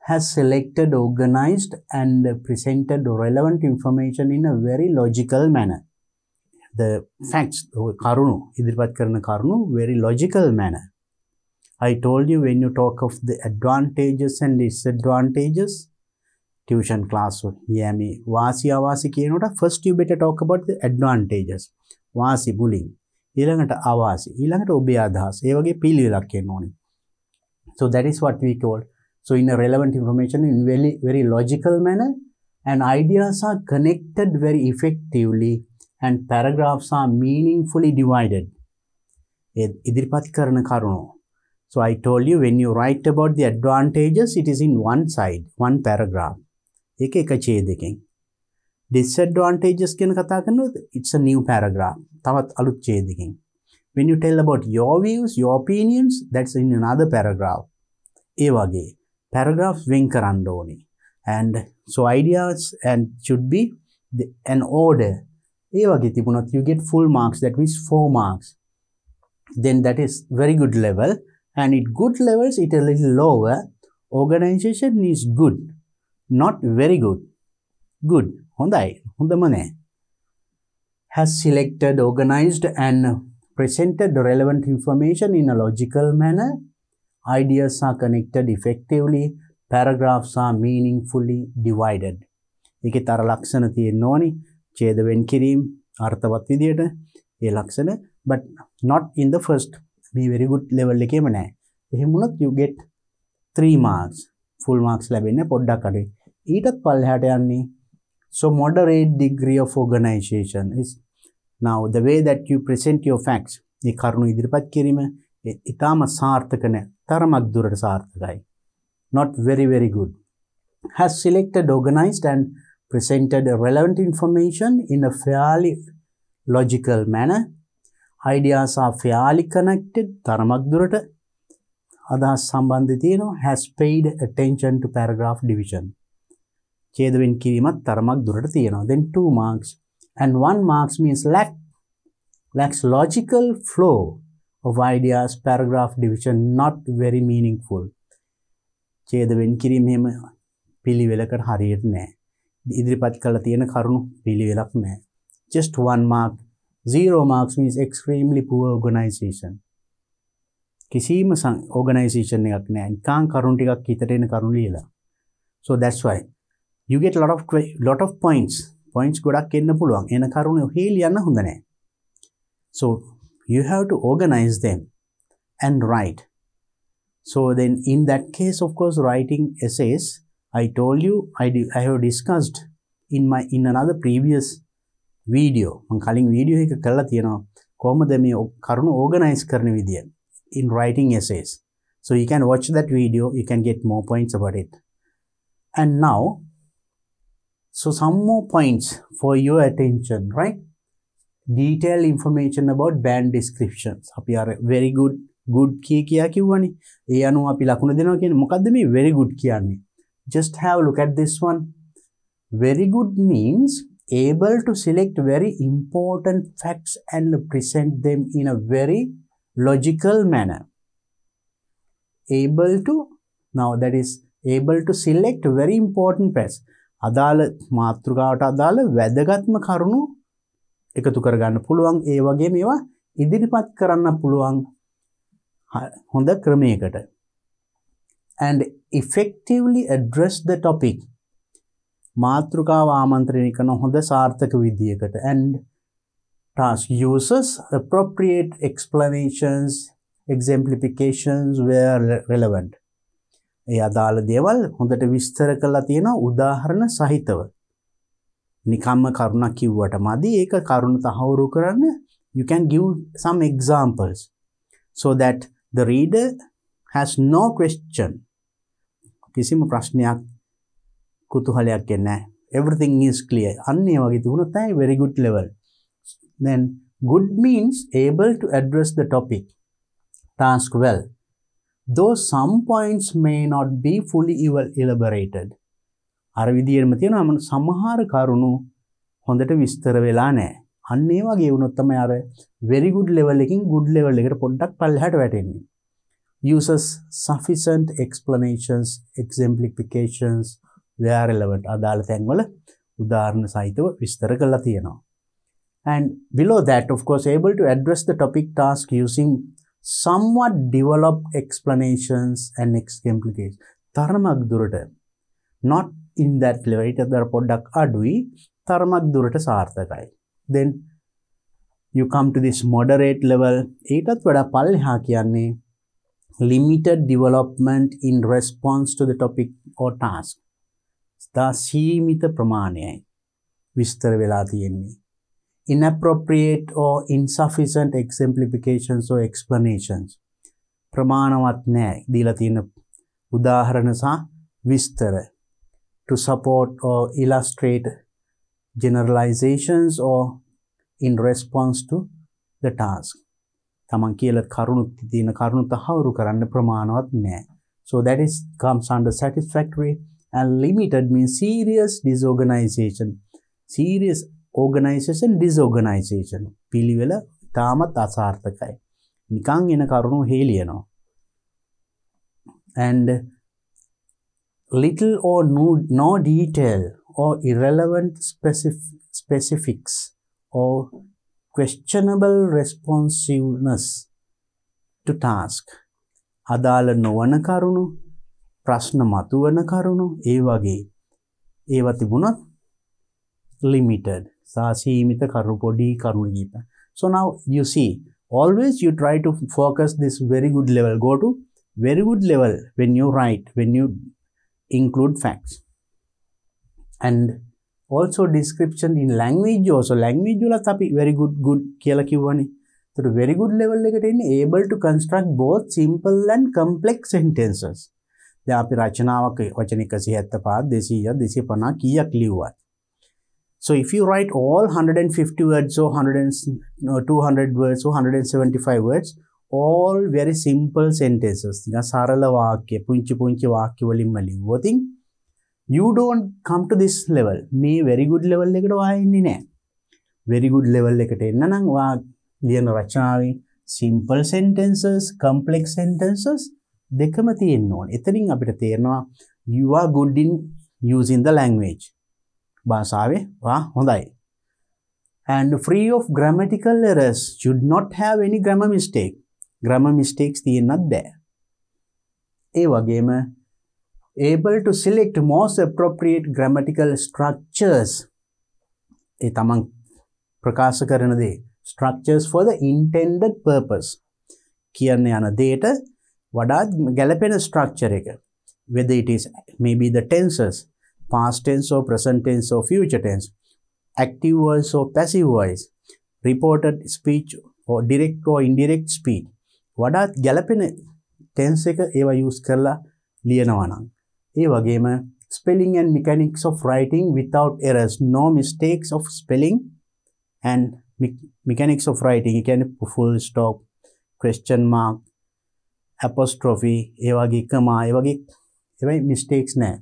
Has selected, organized, and presented relevant information in a very logical manner. The facts, karunu, ඉදිරිපත් කරන karunu, very logical manner. I told you when you talk of the advantages and disadvantages, tuition class, yeah, me, වාසි අවාසි කියනකොට first you better talk about the advantages. වාසි bullying. ඊළඟට අවාසි. ඊළඟට ඔබේ අදහස්. ඒ වගේ පිළිවෙලක් කියන්න ඕනේ. So that is what we call. So in a relevant information in very, very logical manner, and ideas are connected very effectively, and paragraphs are meaningfully divided. ඉදිරිපත් කරන කරුණු. So I told you when you write about the advantages, it is in one side, one paragraph. එක ඡේදයකින්. Disadvantages කියන කතා කරනොත් it's a new paragraph. තවත් අලුත් ඡේදයකින්. When you tell about your views, your opinions, that's in another paragraph. ඒ වගේ paragraphs වෙන් කරන්න ඕනේ. And so ideas and should be an order. ඒ වගේ තිබුණොත් you get full marks, that means 4 marks. Then that is very good level. And at good levels, it is a little lower. Organization is good, not very good. Good. හොඳයි. හොඳම නෑ. Has selected, organized, and presented relevant information in a logical manner. Ideas are connected effectively. Paragraphs are meaningfully divided. ඒකේ තර ලක්ෂණ තියෙන්න ඕනි. ඡේද වෙන් කිරීම අර්ථවත් විදියට ඒ ලක්ෂණ, but not in the first. Be very good level එකේම නෑ. එහෙම වුණොත් you get 3 marks. Full marks ලැබෙන්නේ පොඩ්ඩක් අඩුයි. ඊටත් පල්ලෙහාට යන්නේ. So moderate degree of organization is now the way that you present your facts. මේ කරුණු ඉදිරිපත් කිරීම ඊටම සාර්ථක නෑ. තරමක් දුරට සාර්ථකයි. Not very, very good. Has selected, organized, and presented relevant information in a fairly logical manner. Ideas are fairly connected. තරමක් දුරට අදහස් සම්බන්ධ තියෙනවා. Has paid attention to paragraph division. ඡේද වෙන් කිරීමත් තරමක් දුරට තියෙනවා. Then 2 marks. And 1 marks means lacks logical flow of ideas, paragraph division, not very meaningful. ඡේද වෙන් කිරීම එහෙම පිළිවෙලකට හරියට නැහැ. ඉදිරිපත් කරලා තියෙන කරුණු පිළිවෙලක් නැහැ. Just 1 mark. 0 marks means extremely poor organization. කිසිම organization එකක් නැහැ. නිකන් කරුණු ටිකක් හිතට එන කරුණු ලියලා. So that's why you get lot of points. Points ගොඩක් එන්න පුළුවන්. එන කරුණු ඔහේ ලියන්න හොඳ නැහැ. So you have to organize them and write. So then in that case, of course, writing essays, I told you, I have discussed in another previous video. මම කලින් වීඩියෝ එක කරලා තියෙනවා කොහොමද මේ කරුණු organize කරන විදිය in writing essays. So you can watch that video, you can get more points about it. And now, so some more points for your attention, right? Detailed information about band descriptions. අපි අර very good කියා කිව්වනේ. ඒ අනුව අපි ලකුණු දෙනවා කියන්නේ මොකද්ද මේ very good කියන්නේ? Just have a look at this one. Very good means able to select very important facts and present them in a very logical manner. Able to, now that is able to select very important facts. අදාළ මාතෘකාවට අදාළ වැදගත්ම කරුණු එකතු කරගන්න පුළුවන්. ඒ වගේ මේවා ඉදිරිපත් කරන්න පුළුවන් හොඳ ක්‍රමයකට. And effectively address the topic. මාතෘකාව ආමන්ත්‍රණය කරන හොඳ සාර්ථක විදියකට. And task uses appropriate explanations, exemplifications where relevant. ඒ අදාළ දේවල් හොඳට විස්තර කරලා තියෙනවා උදාහරණ සහිතව. නිකම්ම කරුණක් කිව්වට මදි ඒක කරුණ තහවුරු කරන්න you can give some examples so that the reader has no question. කිසිම ප්‍රශ්නයක් කුතුහලයක් නැහැ. Everything is clear. අන්න ඒ වගේ තිබුණොත් තමයි very good level. Then good means able to address the topic task well, though some points may not be fully elaborated. අර විදියෙම තියෙනවා සමහර කරුණු හොඳට විස්තර වෙලා නැහැ. අන්න ඒ වගේ වුණොත් තමයි අර very good level එකකින් good level එකට පොඩ්ඩක් පල්ලෙහාට වැටෙන්නේ. Uses sufficient explanations, exemplifications where relevant. අදාළ තැන්වල උදාහරණ සහිතව විස්තර කරලා තියෙනවා. And below that, of course, able to address the topic task using somewhat developed explanations and exemplifications. තරමක් දුරට not in that level. ඒතර පොඩ්ඩක් අඩුයි තරමක් දුරට සාර්ථකයි. Then you come to this moderate level. ඒකටත් වඩා පල්ලෙහා කියන්නේ limited development in response to the topic or task. සීමිත ප්‍රමාණයයි විස්තර වෙලා තියෙන්නේ. Inappropriate or insufficient exemplifications or explanations. ප්‍රමාණවත් නැහැ දීලා තියෙන උදාහරණ සහ විස්තර to support or illustrate generalizations or in response to the task. තමන් කියලා කරුණු තියෙන කරුණු තහවුරු කරන්න ප්‍රමාණවත් නැහැ. So that is comes under satisfactory. And limited means serious disorganization. Serious organization, disorganization. පිළිවෙල තාමත් අසාර්ථකයි. නිකන් එන කරුණු හේලියනවා. And little or no detail or irrelevant specifics or questionable responsiveness to task. අදාළ නොවන කරුණු ප්‍රශ්න මතුවන කරුණු ඒ වගේ ඒවා තිබුණොත් limited සීමිත කරුණු පොඩි කරුණු කීප. So now you see always you try to focus this very good level. Go to very good level when you write, when you include facts. And also description in language also. Language වලත් අපි very good කියලා කිව්වනේ. So very good level එකට එන්නේ able to construct both simple and complex sentences. දැන් අපි රචනාවක වචන 175 200 250 කීයක් ලිව්වත්. So if you write all 150 words or 200 words or 175 words, all very simple sentences, නිකන් සරල වාක්‍ය පුංචි වාක්‍ය වලින්ම ලිව්වොත් you don't come to this level. මේ very good level එකට වා ඉන්නේ නැහැ. very good level එකට එන්න නම් වා ලියන රචනාවේ simple sentences, complex sentences දෙකම තියෙන්න ඕනේ. එතනින් අපිට තේරෙනවා you are good in using the language. භාෂාවේ වා හොඳයි. And free of grammatical errors, should not have any grammar mistake. Grammar mistakes තියෙන්නත් බෑ. ඒ වගේම able to select most appropriate grammatical structures. ඒ තමන් ප්‍රකාශ කරන දේ structures for the intended purpose. කියන්න යන දෙයට වඩාත් ගැළපෙන structure එක. Whether it is maybe the tenses, past tense or present tense or future tense, active voice or passive voice, reported speech or direct or indirect speech. වඩාත් ගැළපෙන tense එක ඒවා use කරලා ලියනවා නම්. ඒ වගේම spelling and mechanics of writing without errors. No mistakes of spelling and mechanics of writing. ඒ කියන්නේ full stop, question mark, apostrophe, ඒ වගේ comma, ඒ වගේ mistakes නැහැ.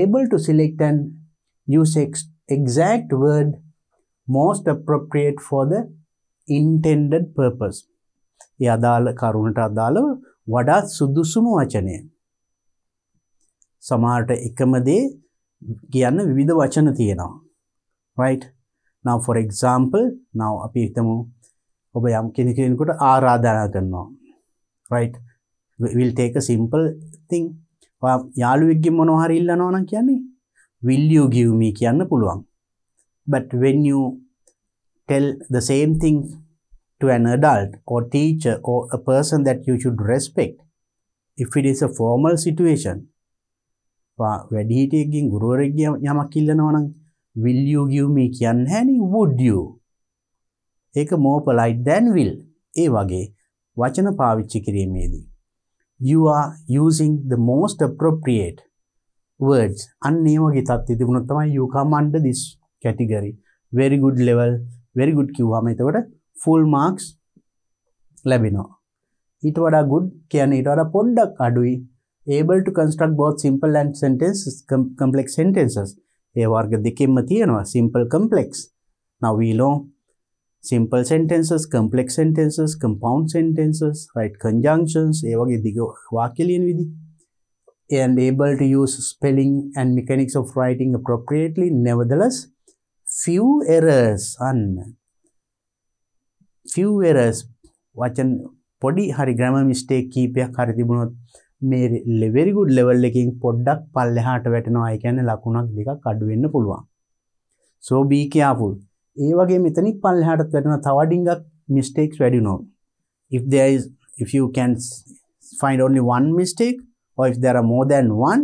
Able to select and use exact word most appropriate for the intended purpose. ඒ අදාළ කරුණට අදාළව වඩාත් සුදුසුම වචනය. සමහරට එකම දේ කියන්න විවිධ වචන තියෙනවා. Right? Now for example, now අපි හිතමු ඔබ යම් කෙනෙකුට ආරාධනා කරනවා. Right? We'll take a simple thing. යාළුවෙක්ගෙන් මොනවා හරි ඉල්ලනවා නම් කියන්නේ will you give me කියන්න පුළුවන්. But when you tell the same thing to an adult or teacher or a person that you should respect, if it is a formal situation, වැඩිහිටියෙක්ගෙන් ගුරුවරයෙක්ගෙන් යමක් ඉල්ලනවා නම් will you give me කියන්න හැනේ would you. ඒක more polite than will. ඒ වගේ වචන පාවිච්චි කිරීමේදී you are using the most appropriate words. අන්න ඒ වගේ තත්ත්වෙ තිබුණොත් තමයි you come under this category. Very good level, very good කිව්වම එතකොට full marks ලැබෙනවා. ඊට වඩා good කියන්නේ ඊට වඩා පොඩ්ඩක් අඩුයි. Able to construct both simple and sentences, complex sentences. ඒ වර්ග දෙකෙන්ම තියෙනවා simple, complex. Now we know simple sentences, complex sentences, compound sentences, right? Conjunctions, ඒ වගේ දිග වාක්‍ය ලියන විදි. And able to use spelling and mechanics of writing appropriately. Nevertheless, few errors. Few errors. වචන පොඩි හරි grammar mistake කීපයක් හරි තිබුණොත් මේ very good level එකකින් පොඩ්ඩක් පල්ලෙහාට වැටෙනවා. ඒ කියන්නේ ලකුණක් දෙකක් අඩු වෙන්න පුළුවන්. So be careful. ඒ වගේ මෙතනින් පල්ලෙහාටත් වැටෙනවා තව ඩිංගක් mistakes වැඩි වෙනවා. If you can find only one mistake or if there are more than one,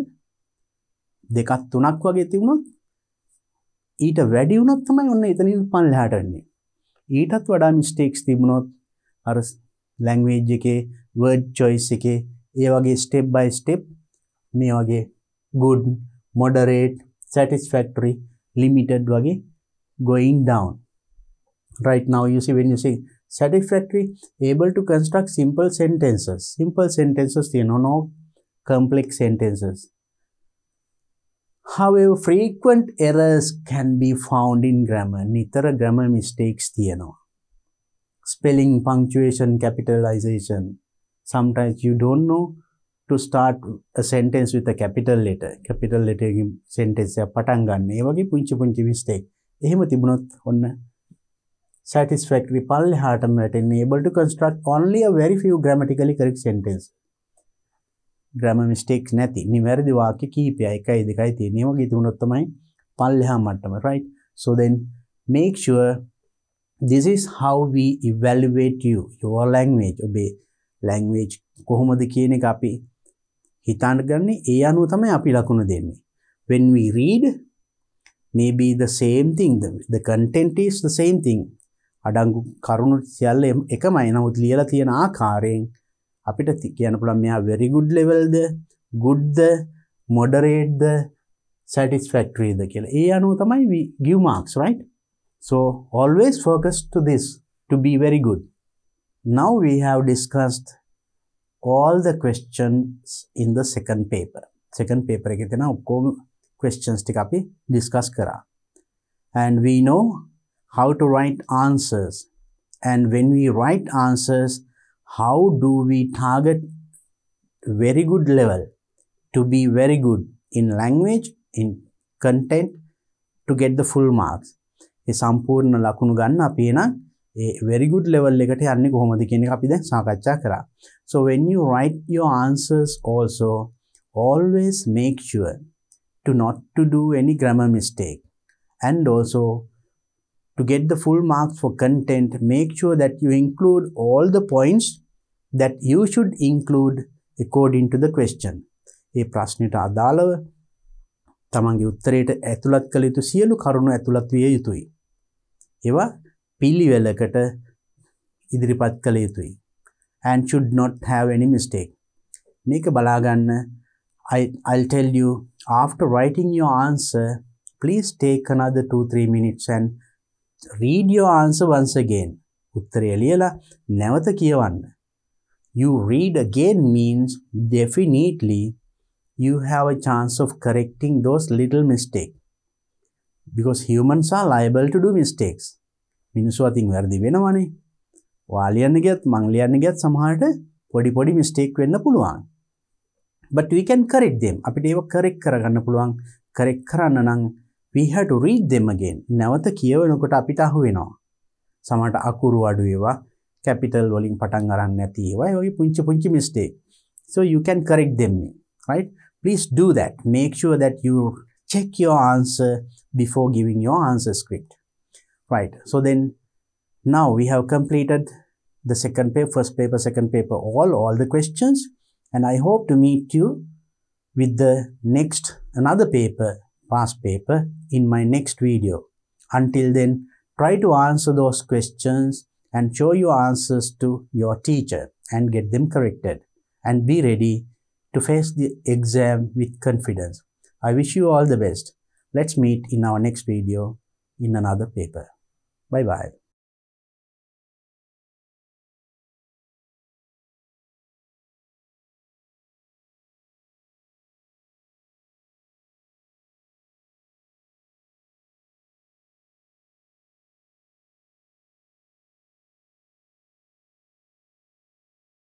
දෙකක් තුනක් වගේ තිබුණොත් ඊට වැඩි වුණොත් තමයි ඔන්න එතනින් පල්ලෙහාට එන්නේ. ඊටත් වඩා mistakes තිබුණොත් අර language එකේ word choice එකේ ඒ වගේ step by step මේ වගේ good, moderate, satisfactory, limited වගේ going down. Right now you see when you say satisfactory, able to construct simple sentences. Simple sentences, no complex sentences. However, frequent errors can be found in grammar. නිතර grammar mistakes තියෙනවා. Spelling, punctuation, capitalization. Sometimes you don't know to start a sentence with a capital letter. Capital letter sentence එක පටන් ගන්න. ඒ වගේ පුංචි mistake. එහෙම තිබුණොත් ඔන්න satisfactory පල්ලෙහාටම වැටෙන්නේ. Able to construct only a very few grammatically correct sentences. grammar mistakes නැති නිවැරදි වාක්‍ය කීපයයි 1 2යි තියෙන. ඒ වගේ තිබුණොත් තමයි පල්ලෙහා මට්ටම. right? So then make sure this is how we evaluate your language. ඔබේ language කොහොමද කියන එක අපි හිතන්න ගන්නේ. ඒ අනුව තමයි අපි ලකුණු දෙන්නේ. When we read, maybe the same thing, the content is the same thing. අඩංගු කරුණු සියල්ල එකමයි. නමුත් ලියලා තියෙන ආකාරයෙන් අපිට කියන්න පුළුවන් මෙයා very good level ද, good ද, moderate ද, satisfactory ද කියලා. ඒ අනුව තමයි we give marks, right? So always focus to this to be very good. Now we have discussed all the questions in the second paper. Second paper එකේ තියෙන ඔක්කොම questions ටික අපි discuss කරා. And we know how to write answers. And when we write answers, how do we target very good level to be very good in language, in content, to get the full marks. ඒ සම්පූර්ණ ලකුණු ගන්න අපි එන very good level එකට යන්නේ කොහොමද කියන එක අපි දැන් සාකච්ඡා කරා. So when you write your answers also, always make sure to not to do any grammar mistake. And also to get the full marks for content, make sure that you include all the points that you should include according to the question. ඒ ප්‍රශ්නෙට අදාළව තමන්ගේ උත්තරයට ඇතුළත් කළ යුතු සියලු කරුණු ඇතුළත් විය යුතුයි. ඒවා පිළිවෙලකට ඉදිරිපත් කළ යුතුයි. And should not have any mistake. මේක බලා ගන්න. I'll tell you, after writing your answer, please take another 2-3 minutes and read your answer once again. උත්තරය ලියලා නැවත කියවන්න. You read again means definitely you have a chance of correcting those little mistakes. Because humans are liable to do mistakes. මිනිස්සු අතින් වැරදි වෙනවනේ. ඔයා ලියන්න ගියත් මං ලියන්න ගියත් සමහරට පොඩි mistake වෙන්න පුළුවන්. But we can correct them. අපිට ඒක correct කරගන්න පුළුවන්. correct කරන්න නම් we have to read them again. නැවත කියවනකොට අපිට අහු වෙනවා. සමහරට අකුරු අඩු ඒවා, capital වලින් පටන් අරන් නැති ඒවා, ඒ වගේ පුංචි mistake. So you can correct them, right? Please do that. Make sure that you check your answer before giving your answer script. Right, so then now we have completed the second paper, first paper, second paper, all the questions, and I hope to meet you with the next another paper, past paper, in my next video. Until then, try to answer those questions and show your answers to your teacher and get them corrected, and be ready to face the exam with confidence. I wish you all the best. Let's meet in our next video in another paper. Bye bye.